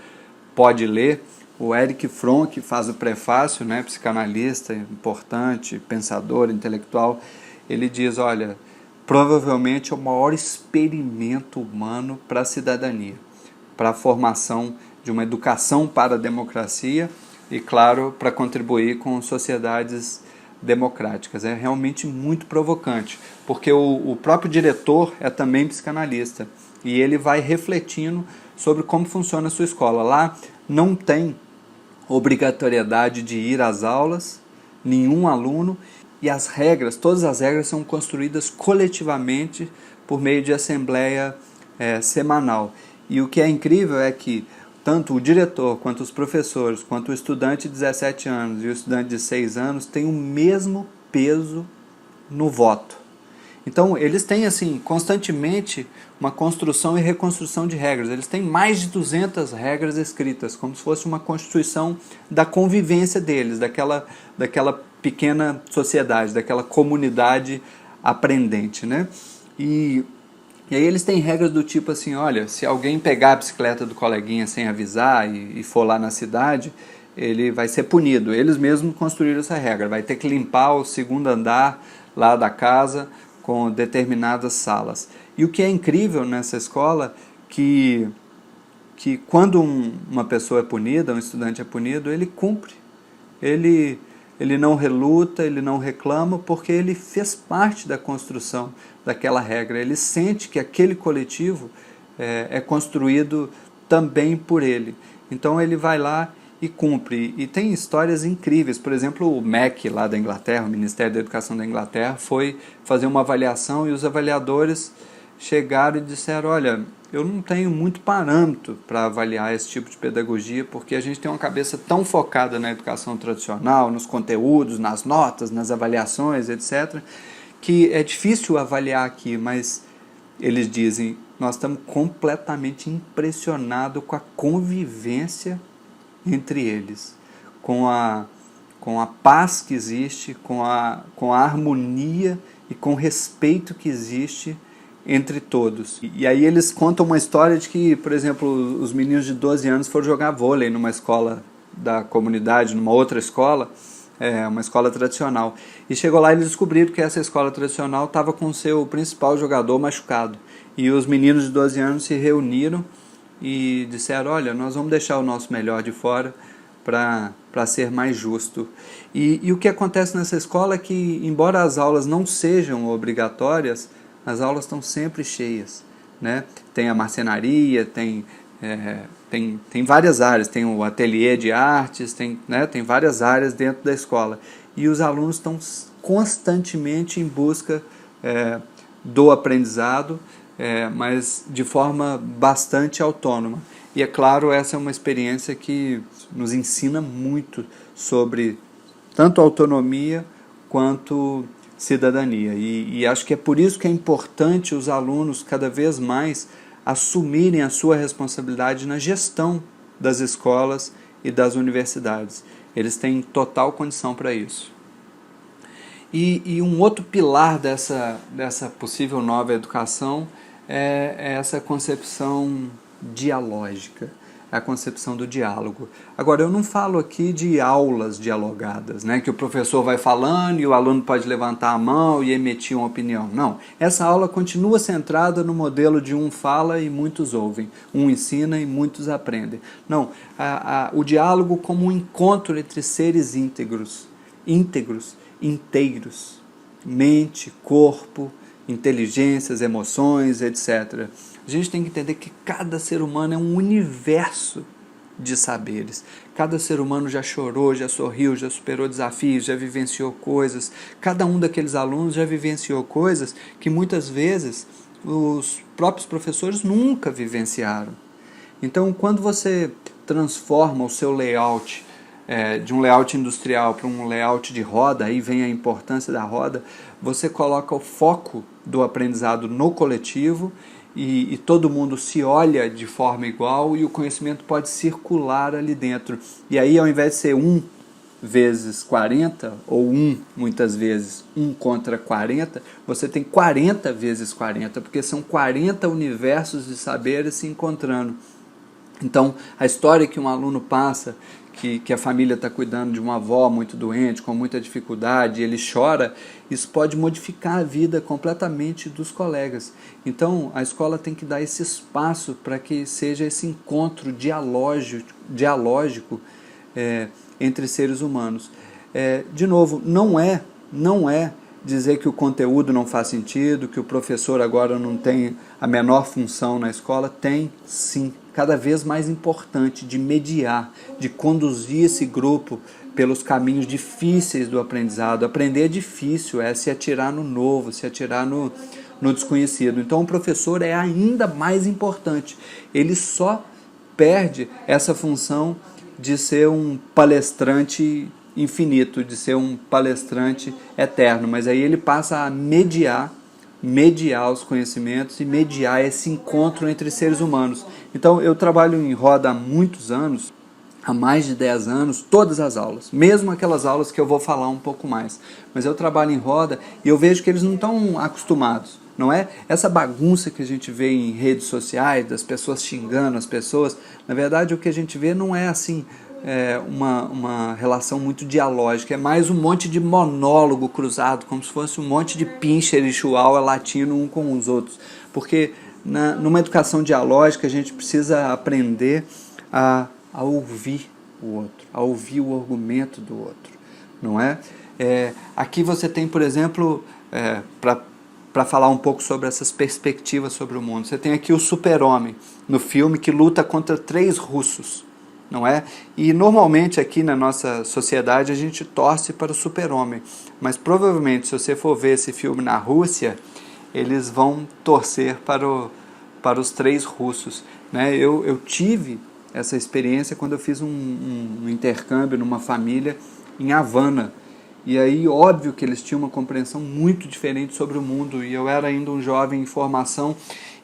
pode ler. O Erich Fromm, que faz o prefácio, né, psicanalista, importante, pensador, intelectual, ele diz, olha, provavelmente é o maior experimento humano para a cidadania, para a formação de uma educação para a democracia e, claro, para contribuir com sociedades democráticas. É realmente muito provocante, porque o próprio diretor é também psicanalista e ele vai refletindo sobre como funciona a sua escola. Lá não tem obrigatoriedade de ir às aulas, nenhum aluno, e as regras, todas as regras são construídas coletivamente por meio de assembleia semanal. E o que é incrível é que tanto o diretor, quanto os professores, quanto o estudante de 17 anos e o estudante de 6 anos têm o mesmo peso no voto. Então, eles têm assim constantemente uma construção e reconstrução de regras. Eles têm mais de 200 regras escritas, como se fosse uma constituição da convivência deles, daquela pequena sociedade, daquela comunidade aprendente, né? E aí eles têm regras do tipo assim, olha, se alguém pegar a bicicleta do coleguinha sem avisar e for lá na cidade, ele vai ser punido. Eles mesmos construíram essa regra, vai ter que limpar o segundo andar lá da casa com determinadas salas. E o que é incrível nessa escola, que quando uma pessoa é punida, um estudante é punido, ele cumpre. Ele não reluta, ele não reclama, porque ele fez parte da construção daquela regra. Ele sente que aquele coletivo é construído também por ele. Então ele vai lá e cumpre. E tem histórias incríveis. Por exemplo, o MEC lá da Inglaterra, o Ministério da Educação da Inglaterra, foi fazer uma avaliação e os avaliadores chegaram e disseram, olha, eu não tenho muito parâmetro para avaliar esse tipo de pedagogia, porque a gente tem uma cabeça tão focada na educação tradicional, nos conteúdos, nas notas, nas avaliações, etc., que é difícil avaliar aqui, mas eles dizem, nós estamos completamente impressionados com a convivência entre eles, com a paz que existe, com a harmonia e com o respeito que existe entre todos. E aí eles contam uma história de que, por exemplo, os meninos de 12 anos foram jogar vôlei numa escola da comunidade, numa outra escola, uma escola tradicional. E chegou lá e eles descobriram que essa escola tradicional estava com o seu principal jogador machucado. E os meninos de 12 anos se reuniram e disseram, olha, nós vamos deixar o nosso melhor de fora para ser mais justo. E o que acontece nessa escola é que, embora as aulas não sejam obrigatórias, as aulas estão sempre cheias, né? Tem a marcenaria, tem Tem várias áreas, tem o ateliê de artes, tem várias áreas dentro da escola. E os alunos estão constantemente em busca do aprendizado, mas de forma bastante autônoma. E é claro, essa é uma experiência que nos ensina muito sobre tanto autonomia quanto cidadania. E acho que é por isso que é importante os alunos cada vez mais assumirem a sua responsabilidade na gestão das escolas e das universidades. Eles têm total condição para isso. E um outro pilar dessa possível nova educação é essa concepção dialógica, a concepção do diálogo. Agora, eu não falo aqui de aulas dialogadas, né, que o professor vai falando e o aluno pode levantar a mão e emitir uma opinião. Não, essa aula continua centrada no modelo de um fala e muitos ouvem, um ensina e muitos aprendem. Não, o diálogo como um encontro entre seres inteiros, mente, corpo, inteligências, emoções, etc. A gente tem que entender que cada ser humano é um universo de saberes. Cada ser humano já chorou, já sorriu, já superou desafios, já vivenciou coisas. Cada um daqueles alunos já vivenciou coisas que muitas vezes os próprios professores nunca vivenciaram. Então, quando você transforma o seu layout de um layout industrial para um layout de roda, aí vem a importância da roda, você coloca o foco do aprendizado no coletivo e todo mundo se olha de forma igual e o conhecimento pode circular ali dentro. E aí, ao invés de ser 1 vezes 40, ou muitas vezes 1 contra 40, você tem 40 vezes 40, porque são 40 universos de saberes se encontrando. Então, a história que um aluno passa, que a família está cuidando de uma avó muito doente, com muita dificuldade, e ele chora, isso pode modificar a vida completamente dos colegas. Então, a escola tem que dar esse espaço para que seja esse encontro dialógico entre seres humanos. De novo, não é dizer que o conteúdo não faz sentido, que o professor agora não tem a menor função na escola. Tem sim, cada vez mais importante, de mediar, de conduzir esse grupo pelos caminhos difíceis do aprendizado. Aprender é difícil, é se atirar no novo, se atirar no desconhecido. Então o professor é ainda mais importante. Ele só perde essa função de ser um palestrante infinito, de ser um palestrante eterno, mas aí ele passa a mediar os conhecimentos e mediar esse encontro entre seres humanos. Então eu trabalho em roda há muitos anos, há mais de 10 anos, todas as aulas, mesmo aquelas aulas que eu vou falar um pouco mais, mas eu trabalho em roda e eu vejo que eles não estão acostumados, não é? Essa bagunça que a gente vê em redes sociais, das pessoas xingando as pessoas, na verdade o que a gente vê não é assim, uma relação muito dialógica, é mais um monte de monólogo cruzado, como se fosse um monte de pincher e chihuahua latindo um com os outros, porque numa educação dialógica a gente precisa aprender a ouvir o outro, a ouvir o argumento do outro, não é? Aqui você tem, por exemplo, para falar um pouco sobre essas perspectivas sobre o mundo, você tem aqui o super-homem no filme que luta contra 3 russos, não é? E normalmente aqui na nossa sociedade a gente torce para o super-homem, mas provavelmente se você for ver esse filme na Rússia, eles vão torcer para os 3 russos, né? Eu tive essa experiência quando eu fiz um intercâmbio numa família em Havana, e aí óbvio que eles tinham uma compreensão muito diferente sobre o mundo, e eu era ainda um jovem em formação,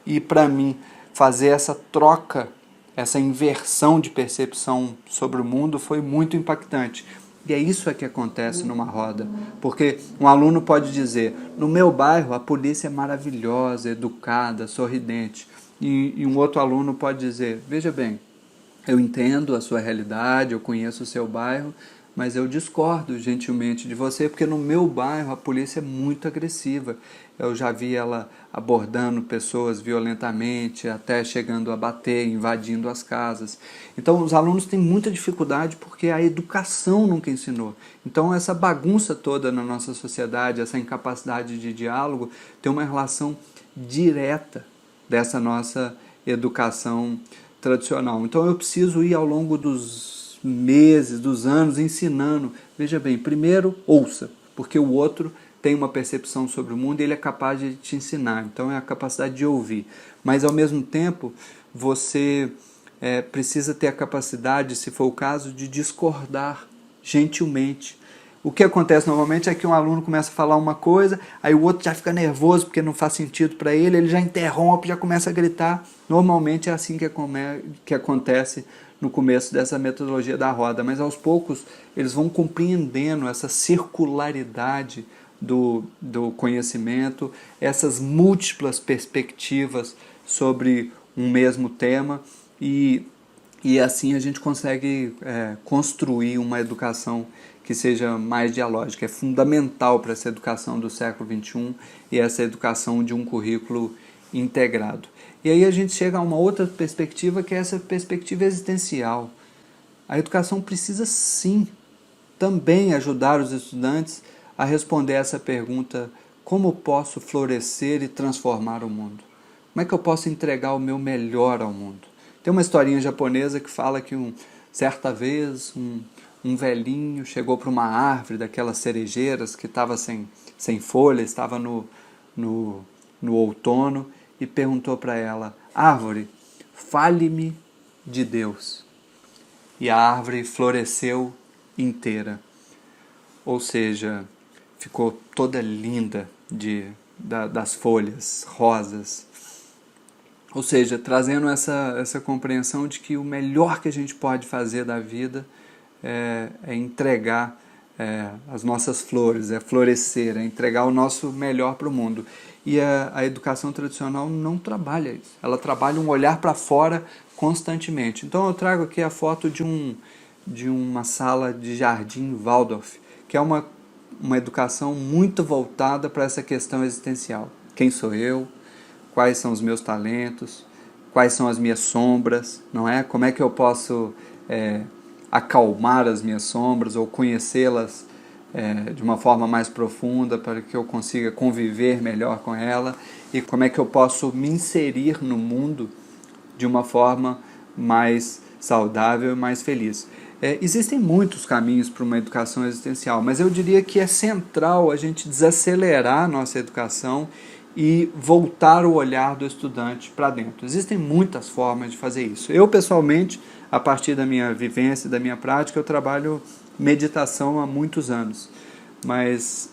e para mim fazer essa troca, essa inversão de percepção sobre o mundo foi muito impactante. E é isso que acontece numa roda, porque um aluno pode dizer, no meu bairro a polícia é maravilhosa, educada, sorridente, e um outro aluno pode dizer, veja bem, eu entendo a sua realidade, eu conheço o seu bairro, mas eu discordo gentilmente de você, porque no meu bairro a polícia é muito agressiva. Eu já vi ela abordando pessoas violentamente, até chegando a bater, invadindo as casas. Então os alunos têm muita dificuldade porque a educação nunca ensinou. Então essa bagunça toda na nossa sociedade, essa incapacidade de diálogo, tem uma relação direta dessa nossa educação tradicional. Então eu preciso ir ao longo dos meses, dos anos, ensinando. Veja bem, primeiro ouça, porque o outro tem uma percepção sobre o mundo e ele é capaz de te ensinar. Então é a capacidade de ouvir. Mas ao mesmo tempo, você precisa ter a capacidade, se for o caso, de discordar gentilmente. O que acontece normalmente é que um aluno começa a falar uma coisa, aí o outro já fica nervoso porque não faz sentido para ele já interrompe, já começa a gritar. Normalmente é assim que acontece no começo dessa metodologia da roda, mas aos poucos eles vão compreendendo essa circularidade do conhecimento, essas múltiplas perspectivas sobre um mesmo tema e assim a gente consegue construir uma educação que seja mais dialógica. É fundamental para essa educação do século XXI e essa educação de um currículo integrado. E aí a gente chega a uma outra perspectiva, que é essa perspectiva existencial. A educação precisa sim também ajudar os estudantes a responder essa pergunta: como posso florescer e transformar o mundo? Como é que eu posso entregar o meu melhor ao mundo? Tem uma historinha japonesa que fala que certa vez um velhinho chegou para uma árvore daquelas cerejeiras que estava sem folha, estava no outono, e perguntou para ela: árvore, fale-me de Deus. E a árvore floresceu inteira. Ou seja, ficou toda linda das folhas rosas. Ou seja, trazendo essa compreensão de que o melhor que a gente pode fazer da vida é entregar as nossas flores, é florescer, é entregar o nosso melhor para o mundo. E a educação tradicional não trabalha isso. Ela trabalha um olhar para fora constantemente. Então eu trago aqui a foto de uma sala de jardim Waldorf, que é uma educação muito voltada para essa questão existencial. Quem sou eu? Quais são os meus talentos? Quais são as minhas sombras? Não é? Como é que eu posso acalmar as minhas sombras ou conhecê-las de uma forma mais profunda para que eu consiga conviver melhor com ela, e como é que eu posso me inserir no mundo de uma forma mais saudável e mais feliz. Existem muitos caminhos para uma educação existencial, mas eu diria que é central a gente desacelerar a nossa educação e voltar o olhar do estudante para dentro. Existem muitas formas de fazer isso. Eu, pessoalmente, a partir da minha vivência e da minha prática, eu trabalho meditação há muitos anos, mas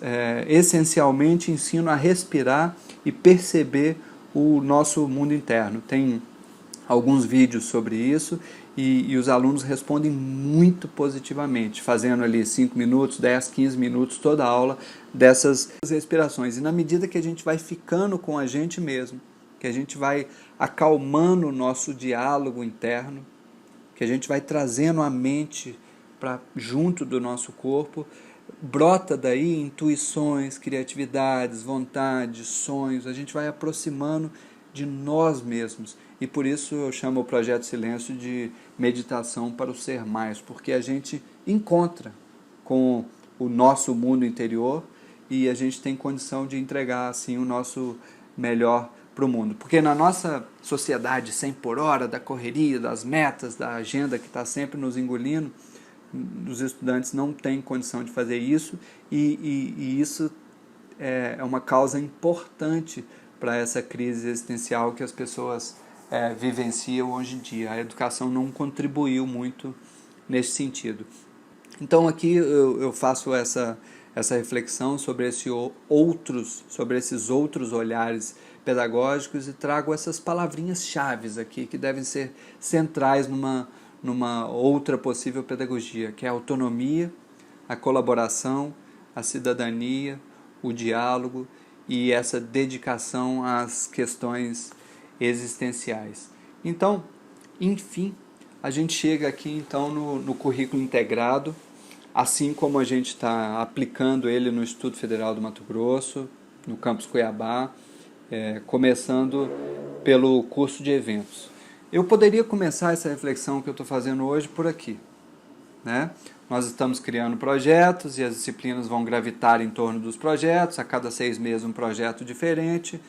essencialmente ensino a respirar e perceber o nosso mundo interno. Tem alguns vídeos sobre isso e os alunos respondem muito positivamente, fazendo ali 5 minutos, 10, 15 minutos toda a aula dessas respirações. E na medida que a gente vai ficando com a gente mesmo, que a gente vai acalmando o nosso diálogo interno, que a gente vai trazendo a mente para junto do nosso corpo, brota daí intuições, criatividades, vontades, sonhos, a gente vai aproximando de nós mesmos. E por isso eu chamo o Projeto Silêncio de meditação para o ser mais, porque a gente encontra com o nosso mundo interior e a gente tem condição de entregar assim o nosso melhor para o mundo. Porque na nossa sociedade 100 por hora, da correria, das metas, da agenda que está sempre nos engolindo, os estudantes não têm condição de fazer isso e isso é uma causa importante para essa crise existencial que as pessoas vivenciam hoje em dia. A educação não contribuiu muito nesse sentido. Então aqui eu faço essa reflexão sobre esses outros olhares pedagógicos e trago essas palavrinhas-chave aqui que devem ser centrais numa outra possível pedagogia, que é a autonomia, a colaboração, a cidadania, o diálogo e essa dedicação às questões existenciais. Então, enfim, a gente chega aqui então no currículo integrado, assim como a gente está aplicando ele no Instituto Federal do Mato Grosso, no campus Cuiabá, começando pelo curso de eventos. Eu poderia começar essa reflexão que eu estou fazendo hoje por aqui, né? Nós estamos criando projetos e as disciplinas vão gravitar em torno dos projetos, a cada 6 meses um projeto diferente,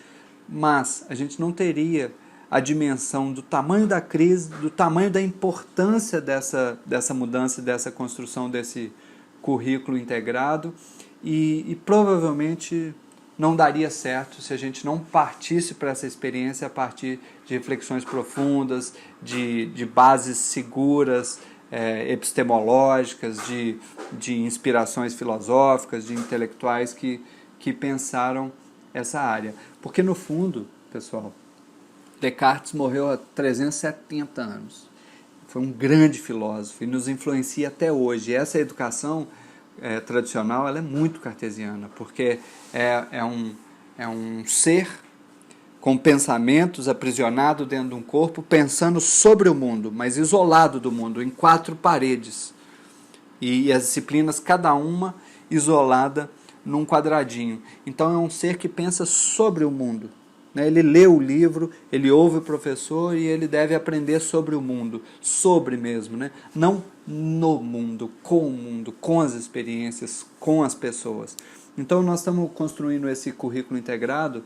mas a gente não teria a dimensão do tamanho da crise, do tamanho da importância dessa mudança, dessa construção desse currículo integrado, e provavelmente não daria certo se a gente não partisse para essa experiência a partir de reflexões profundas, de bases seguras, epistemológicas, de inspirações filosóficas, de intelectuais que pensaram essa área. Porque, no fundo, pessoal, Descartes morreu há 370 anos. Foi um grande filósofo e nos influencia até hoje. E essa educação tradicional, ela é muito cartesiana, porque é um ser com pensamentos aprisionado dentro de um corpo, pensando sobre o mundo, mas isolado do mundo, em 4 paredes. E as disciplinas, cada uma isolada num quadradinho. Então é um ser que pensa sobre o mundo. Ele lê o livro, ele ouve o professor e ele deve aprender sobre o mundo, sobre mesmo, não no mundo, com as experiências, com as pessoas. Então nós estamos construindo esse currículo integrado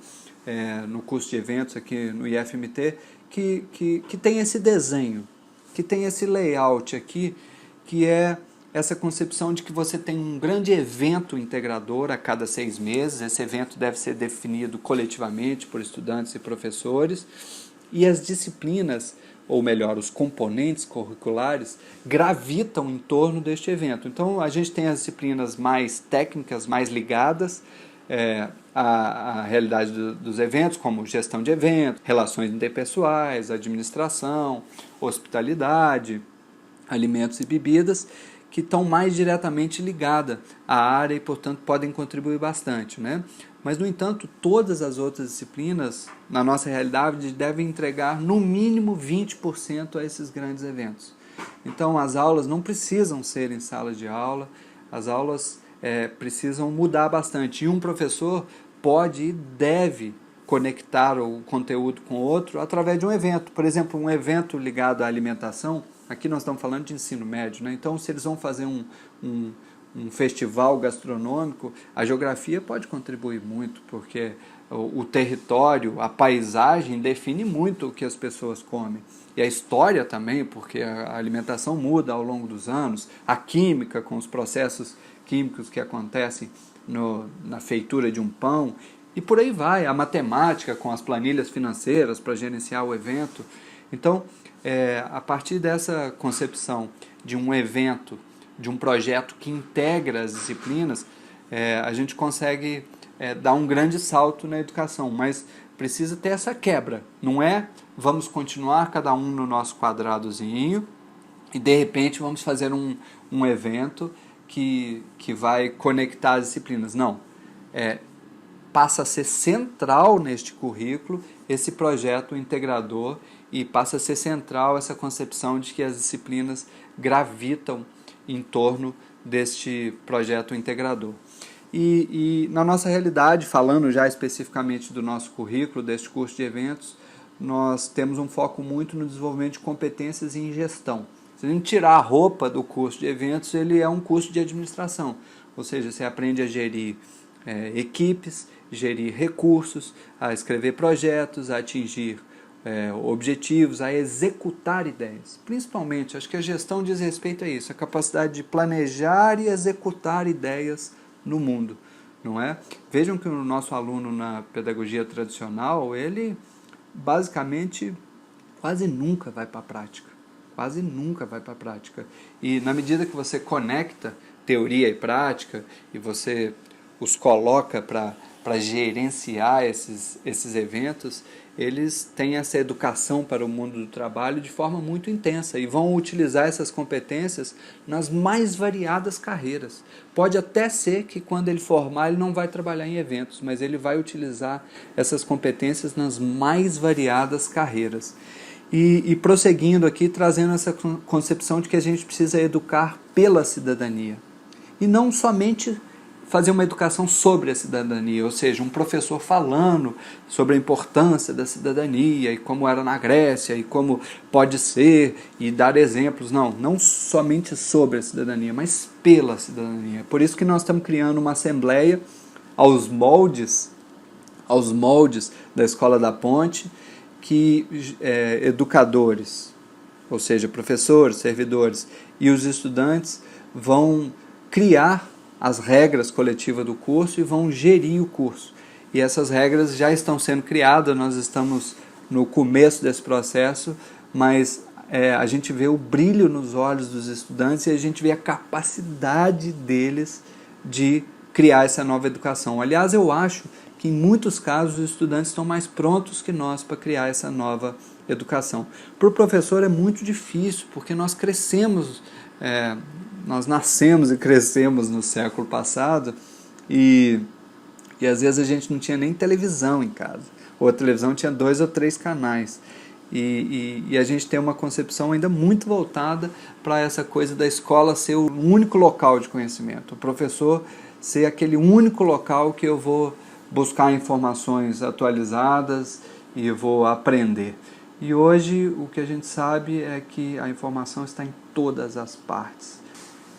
no curso de eventos aqui no IFMT, que tem esse desenho, que tem esse layout aqui, que é essa concepção de que você tem um grande evento integrador a cada 6 meses. Esse evento deve ser definido coletivamente por estudantes e professores, e as disciplinas, ou melhor, os componentes curriculares, gravitam em torno deste evento. Então a gente tem as disciplinas mais técnicas, mais ligadas à realidade dos eventos, como gestão de eventos, relações interpessoais, administração, hospitalidade, alimentos e bebidas, que estão mais diretamente ligadas à área e, portanto, podem contribuir bastante, Mas, no entanto, todas as outras disciplinas, na nossa realidade, devem entregar no mínimo 20% a esses grandes eventos. Então, as aulas não precisam ser em salas de aula, as aulas precisam mudar bastante. E um professor pode e deve conectar o conteúdo com o outro através de um evento. Por exemplo, um evento ligado à alimentação. Aqui nós estamos falando de ensino médio, Então, se eles vão fazer um festival gastronômico, a geografia pode contribuir muito, porque o território, a paisagem define muito o que as pessoas comem. E a história também, porque a alimentação muda ao longo dos anos, a química, com os processos químicos que acontecem na feitura de um pão, e por aí vai, a matemática com as planilhas financeiras para gerenciar o evento. Então, a partir dessa concepção de um evento, de um projeto que integra as disciplinas, a gente consegue dar um grande salto na educação, mas precisa ter essa quebra. Não é vamos continuar cada um no nosso quadradozinho e de repente vamos fazer um evento que vai conectar as disciplinas. Não. Passa a ser central neste currículo esse projeto integrador e passa a ser central essa concepção de que as disciplinas gravitam em torno deste projeto integrador. E na nossa realidade, falando já especificamente do nosso currículo, deste curso de eventos, nós temos um foco muito no desenvolvimento de competências em gestão. Se a gente tirar a roupa do curso de eventos, ele é um curso de administração, ou seja, você aprende a gerir equipes, gerir recursos, a escrever projetos, a atingir objetivos, a executar ideias. Principalmente, acho que a gestão diz respeito a isso, a capacidade de planejar e executar ideias no mundo, não é? Vejam que o nosso aluno na pedagogia tradicional, ele basicamente quase nunca vai para a prática. Quase nunca vai para a prática. E na medida que você conecta teoria e prática, e você os coloca para gerenciar esses eventos, eles têm essa educação para o mundo do trabalho de forma muito intensa e vão utilizar essas competências nas mais variadas carreiras. Pode até ser que quando ele formar ele não vai trabalhar em eventos, mas ele vai utilizar essas competências nas mais variadas carreiras. E prosseguindo aqui, trazendo essa concepção de que a gente precisa educar pela cidadania. E não somente fazer uma educação sobre a cidadania, ou seja, um professor falando sobre a importância da cidadania e como era na Grécia e como pode ser e dar exemplos. Não somente sobre a cidadania, mas pela cidadania. Por isso que nós estamos criando uma assembleia aos moldes da Escola da Ponte, que educadores, ou seja, professores, servidores e os estudantes vão criar as regras coletivas do curso e vão gerir o curso. E essas regras já estão sendo criadas, nós estamos no começo desse processo, mas a gente vê o brilho nos olhos dos estudantes e a gente vê a capacidade deles de criar essa nova educação. Aliás, eu acho que em muitos casos os estudantes estão mais prontos que nós para criar essa nova educação. Para o professor é muito difícil, porque nós crescemos, nós nascemos e crescemos no século passado e às vezes a gente não tinha nem televisão em casa, ou a televisão tinha 2 ou 3 canais. E a gente tem uma concepção ainda muito voltada para essa coisa da escola ser o único local de conhecimento, o professor ser aquele único local que eu vou buscar informações atualizadas e eu vou aprender. E hoje o que a gente sabe é que a informação está em todas as partes.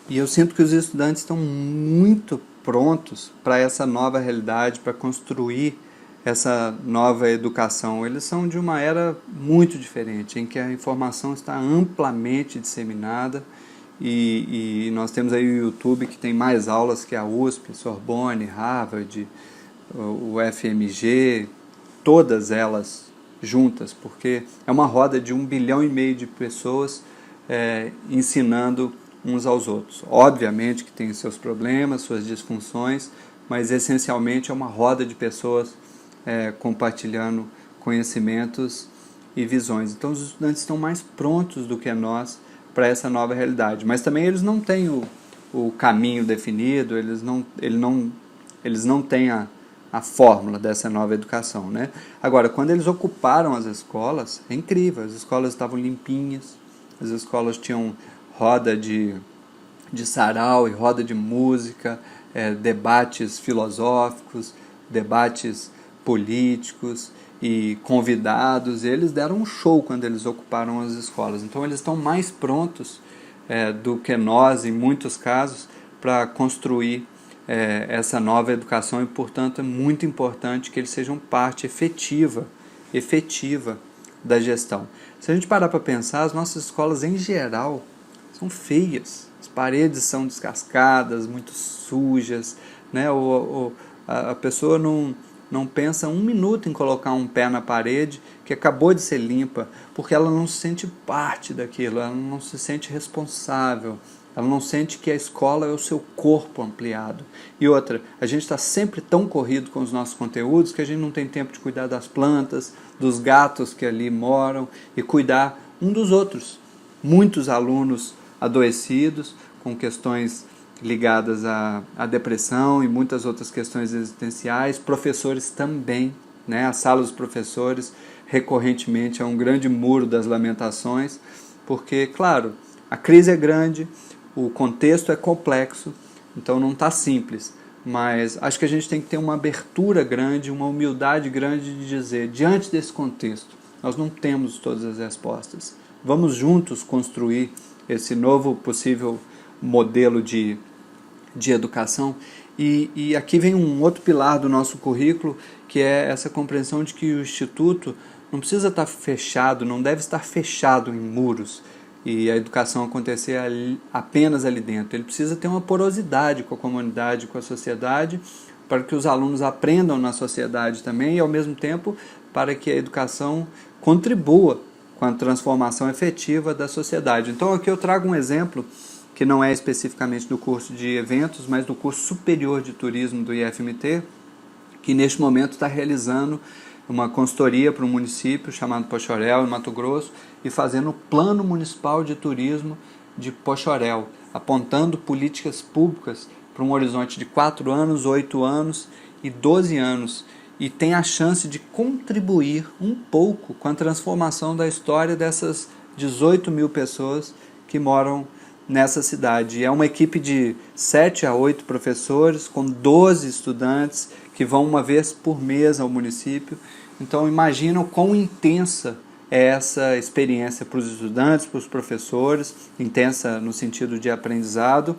E eu sinto que os estudantes estão muito prontos para essa nova realidade, para construir essa nova educação. Eles são de uma era muito diferente, em que a informação está amplamente disseminada e nós temos aí o YouTube, que tem mais aulas que a USP, Sorbonne, Harvard, o FMG, todas elas juntas, porque é uma roda de 1,5 bilhão de pessoas ensinando uns aos outros. Obviamente que tem seus problemas, suas disfunções, mas essencialmente é uma roda de pessoas compartilhando conhecimentos e visões. Então os estudantes estão mais prontos do que nós para essa nova realidade, mas também eles não têm o caminho definido, eles não têm a fórmula dessa nova educação, né? Agora, quando eles ocuparam as escolas, é incrível, as escolas estavam limpinhas, as escolas tinham roda de sarau e roda de música, debates filosóficos, debates políticos e convidados. Eles deram um show quando eles ocuparam as escolas. Então eles estão mais prontos do que nós, em muitos casos, para construir essa nova educação e, portanto, é muito importante que eles sejam parte efetiva da gestão. Se a gente parar para pensar, as nossas escolas, em geral, são feias. As paredes são descascadas, muito sujas, né? A pessoa não pensa um minuto em colocar um pé na parede que acabou de ser limpa, porque ela não se sente parte daquilo, ela não se sente responsável, ela não sente que a escola é o seu corpo ampliado. E outra, a gente está sempre tão corrido com os nossos conteúdos que a gente não tem tempo de cuidar das plantas, dos gatos que ali moram e cuidar um dos outros. Muitos alunos adoecidos com questões ligadas à depressão e muitas outras questões existenciais, professores também, né? A sala dos professores recorrentemente é um grande muro das lamentações, porque, claro, a crise é grande, o contexto é complexo, então não está simples, mas acho que a gente tem que ter uma abertura grande, uma humildade grande de dizer, diante desse contexto, nós não temos todas as respostas. Vamos juntos construir esse novo possível modelo de educação. E aqui vem um outro pilar do nosso currículo, que é essa compreensão de que o Instituto não precisa estar fechado, não deve estar fechado em muros e a educação acontecer apenas ali dentro. Ele precisa ter uma porosidade com a comunidade, com a sociedade, para que os alunos aprendam na sociedade também e, ao mesmo tempo, para que a educação contribua com a transformação efetiva da sociedade. Então, aqui eu trago um exemplo que não é especificamente do curso de eventos, mas do curso superior de turismo do IFMT, que neste momento está realizando uma consultoria para um município chamado Poxoréu, em Mato Grosso, e fazendo o Plano Municipal de Turismo de Poxoréu, apontando políticas públicas para um horizonte de 4 anos, 8 anos e 12 anos, e tem a chance de contribuir um pouco com a transformação da história dessas 18 mil pessoas que moram nessa cidade. É uma equipe de 7 a 8 professores, com 12 estudantes, que vão uma vez por mês ao município. Então imagina o quão intensa é essa experiência para os estudantes, para os professores, intensa no sentido de aprendizado,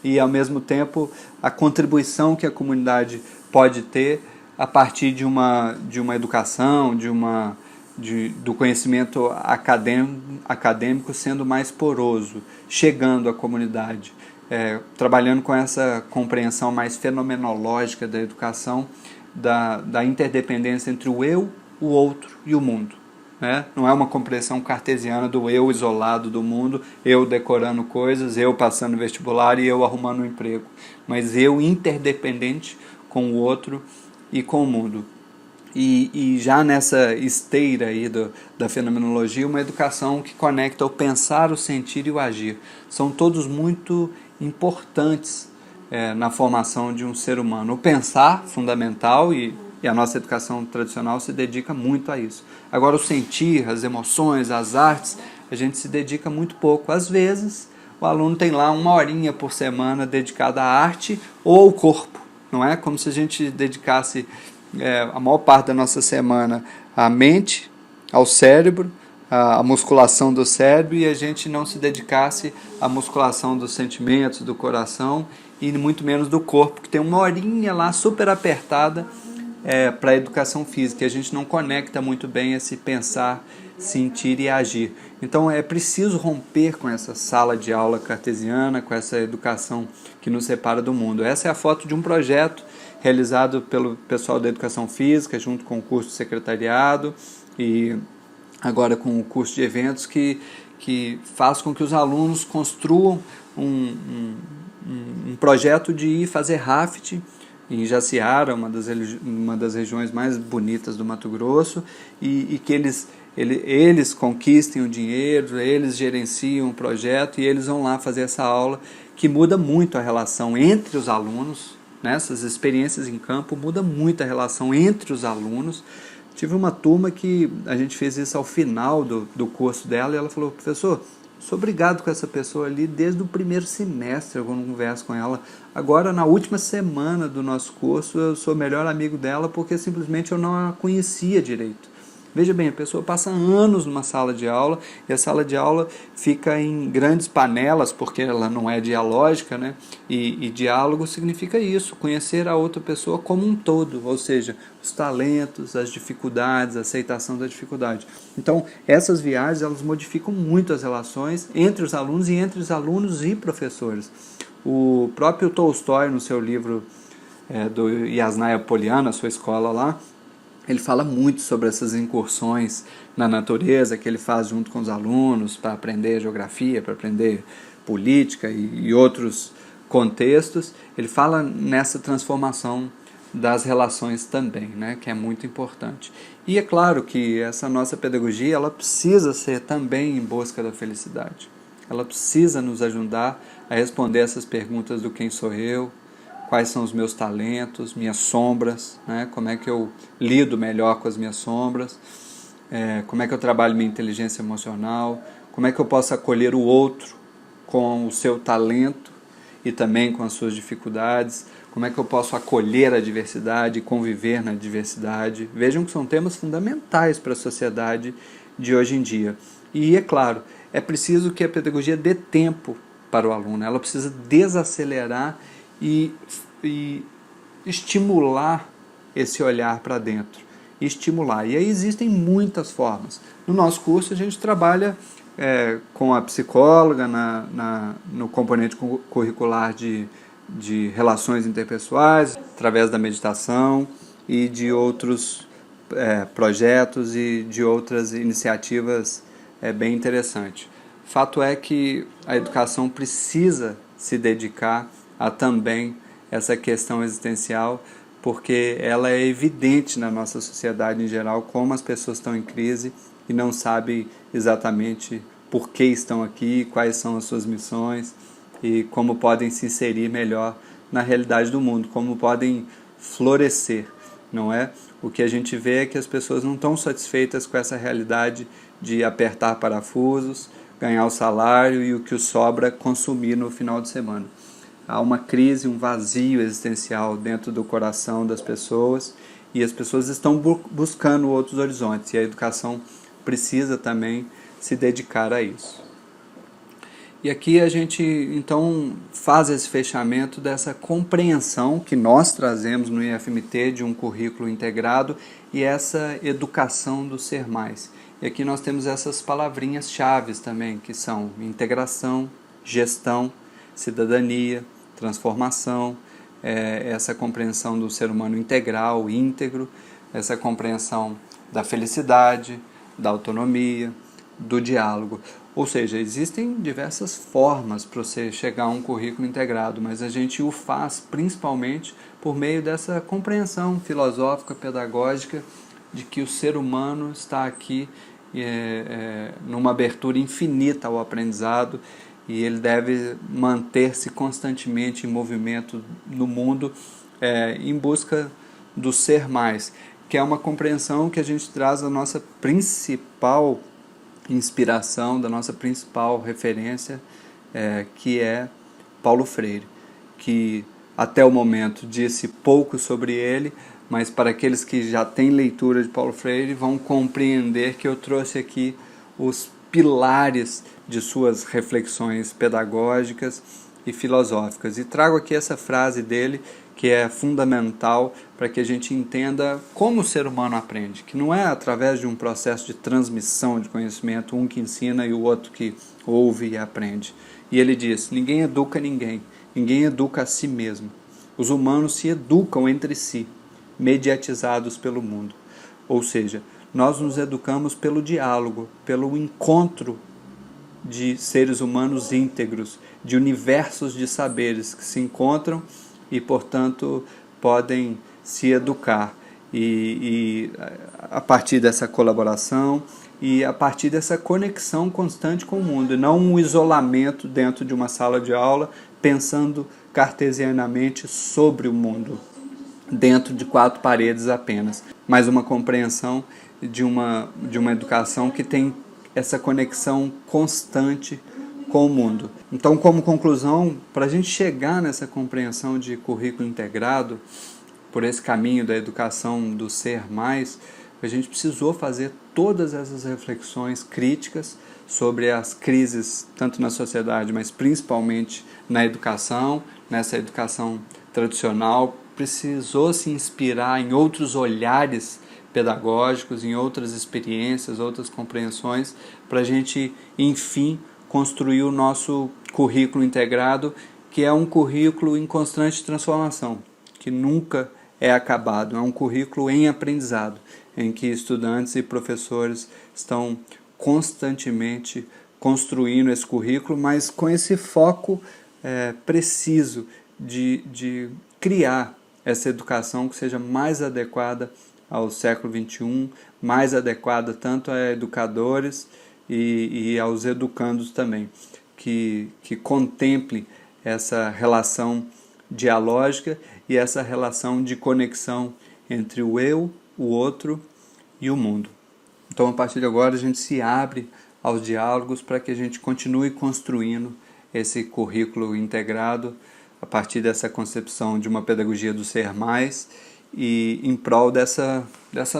e ao mesmo tempo a contribuição que a comunidade pode ter a partir de uma educação, de uma do conhecimento acadêmico sendo mais poroso, chegando à comunidade, trabalhando com essa compreensão mais fenomenológica da educação, da interdependência entre o eu, o outro e o mundo. Né? Não é uma compreensão cartesiana do eu isolado do mundo, eu decorando coisas, eu passando vestibular e eu arrumando um emprego, mas eu interdependente com o outro e com o mundo. E já nessa esteira aí da fenomenologia, uma educação que conecta o pensar, o sentir e o agir. São todos muito importantes na formação de um ser humano. O pensar, fundamental, e a nossa educação tradicional se dedica muito a isso. Agora, o sentir, as emoções, as artes, a gente se dedica muito pouco. Às vezes, o aluno tem lá 1 horinha por semana dedicada à arte ou ao corpo. Não é como se a gente dedicasse a maior parte da nossa semana à mente, ao cérebro, à musculação do cérebro, e a gente não se dedicasse à musculação dos sentimentos, do coração, e muito menos do corpo, que tem 1 horinha lá super apertada para a educação física, e a gente não conecta muito bem esse pensar, sentir e agir. Então é preciso romper com essa sala de aula cartesiana, com essa educação que nos separa do mundo. Essa é a foto de um projeto realizado pelo pessoal da educação física, junto com o curso de secretariado e agora com o curso de eventos, que faz com que os alunos construam um projeto de ir fazer raft em Jaciara, uma das regiões mais bonitas do Mato Grosso, e que eles conquistem o dinheiro, eles gerenciam o projeto e eles vão lá fazer essa aula, que muda muito a relação entre os alunos. Essas experiências em campo mudam muito a relação entre os alunos. Tive uma turma que a gente fez isso ao final do curso dela, e ela falou: professor, sou obrigado com essa pessoa ali desde o primeiro semestre, quando eu converso com ela. Agora, na última semana do nosso curso, eu sou o melhor amigo dela porque simplesmente eu não a conhecia direito. Veja bem, a pessoa passa anos numa sala de aula, e a sala de aula fica em grandes panelas, porque ela não é dialógica, né? E diálogo significa isso, conhecer a outra pessoa como um todo, ou seja, os talentos, as dificuldades, a aceitação da dificuldade. Então, essas viagens, elas modificam muito as relações entre os alunos e entre os alunos e professores. O próprio Tolstói, no seu livro do Yasnaya Poliana, sua escola lá, ele fala muito sobre essas incursões na natureza que ele faz junto com os alunos para aprender geografia, para aprender política e outros contextos. Ele fala nessa transformação das relações também, né, que é muito importante. E é claro que essa nossa pedagogia, ela precisa ser também em busca da felicidade. Ela precisa nos ajudar a responder essas perguntas do quem sou eu, quais são os meus talentos, minhas sombras, né? Como é que eu lido melhor com as minhas sombras, como é que eu trabalho minha inteligência emocional, como é que eu posso acolher o outro com o seu talento e também com as suas dificuldades, como é que eu posso acolher a diversidade e conviver na diversidade. Vejam que são temas fundamentais para a sociedade de hoje em dia. E, é claro, é preciso que a pedagogia dê tempo para o aluno, ela precisa desacelerar e estimular esse olhar para dentro, estimular. E aí existem muitas formas. No nosso curso a gente trabalha com a psicóloga no componente curricular de relações interpessoais, através da meditação e de outros projetos e de outras iniciativas bem interessantes. Fato é que a educação precisa se dedicar a também essa questão existencial, porque ela é evidente na nossa sociedade em geral, como as pessoas estão em crise e não sabem exatamente por que estão aqui, quais são as suas missões e como podem se inserir melhor na realidade do mundo, como podem florescer, não é? O que a gente vê é que as pessoas não estão satisfeitas com essa realidade de apertar parafusos, ganhar o salário e o que sobra consumir no final de semana. Há uma crise, um vazio existencial dentro do coração das pessoas, e as pessoas estão buscando outros horizontes, e a educação precisa também se dedicar a isso. E aqui a gente então faz esse fechamento dessa compreensão que nós trazemos no IFMT de um currículo integrado e essa educação do ser mais. E aqui nós temos essas palavrinhas chaves também, que são integração, gestão, cidadania, transformação, essa compreensão do ser humano integral, íntegro, essa compreensão da felicidade, da autonomia, do diálogo. Ou seja, existem diversas formas para você chegar a um currículo integrado, mas a gente o faz principalmente por meio dessa compreensão filosófica, pedagógica, de que o ser humano está aqui numa abertura infinita ao aprendizado e ele deve manter-se constantemente em movimento no mundo em busca do ser mais, que é uma compreensão que a gente traz da nossa principal inspiração, da nossa principal referência, que é Paulo Freire, que até o momento disse pouco sobre ele, mas para aqueles que já têm leitura de Paulo Freire vão compreender que eu trouxe aqui os pilares de suas reflexões pedagógicas e filosóficas. E trago aqui essa frase dele, que é fundamental para que a gente entenda como o ser humano aprende, que não é através de um processo de transmissão de conhecimento, um que ensina e o outro que ouve e aprende. E ele diz: ninguém educa ninguém, ninguém educa a si mesmo. Os humanos se educam entre si, mediatizados pelo mundo. Ou seja, nós nos educamos pelo diálogo, pelo encontro de seres humanos íntegros, de universos de saberes que se encontram e, portanto, podem se educar. E a partir dessa colaboração e a partir dessa conexão constante com o mundo, e não um isolamento dentro de uma sala de aula, pensando cartesianamente sobre o mundo, dentro de 4 paredes apenas, mas uma compreensão de uma educação que tem essa conexão constante com o mundo. Então, como conclusão, para a gente chegar nessa compreensão de currículo integrado, por esse caminho da educação do ser mais, a gente precisou fazer todas essas reflexões críticas sobre as crises, tanto na sociedade, mas principalmente na educação, nessa educação tradicional. Precisou se inspirar em outros olhares pedagógicos, em outras experiências, outras compreensões, para a gente, enfim, construir o nosso currículo integrado, que é um currículo em constante transformação, que nunca é acabado, é um currículo em aprendizado, em que estudantes e professores estão constantemente construindo esse currículo, mas com esse foco preciso de criar essa educação que seja mais adequada ao século XXI, mais adequada tanto a educadores e aos educandos também, que contemple essa relação dialógica e essa relação de conexão entre o eu, o outro e o mundo. Então, a partir de agora, a gente se abre aos diálogos para que a gente continue construindo esse currículo integrado a partir dessa concepção de uma pedagogia do ser mais e em prol dessa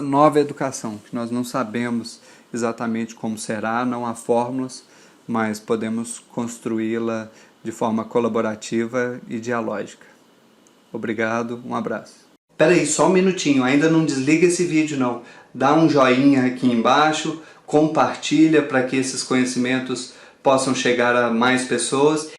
nova educação, que nós não sabemos exatamente como será, não há fórmulas, mas podemos construí-la de forma colaborativa e dialógica. Obrigado, um abraço. Espera aí, só um minutinho, ainda não desliga esse vídeo não. Dá um joinha aqui embaixo, compartilha para que esses conhecimentos possam chegar a mais pessoas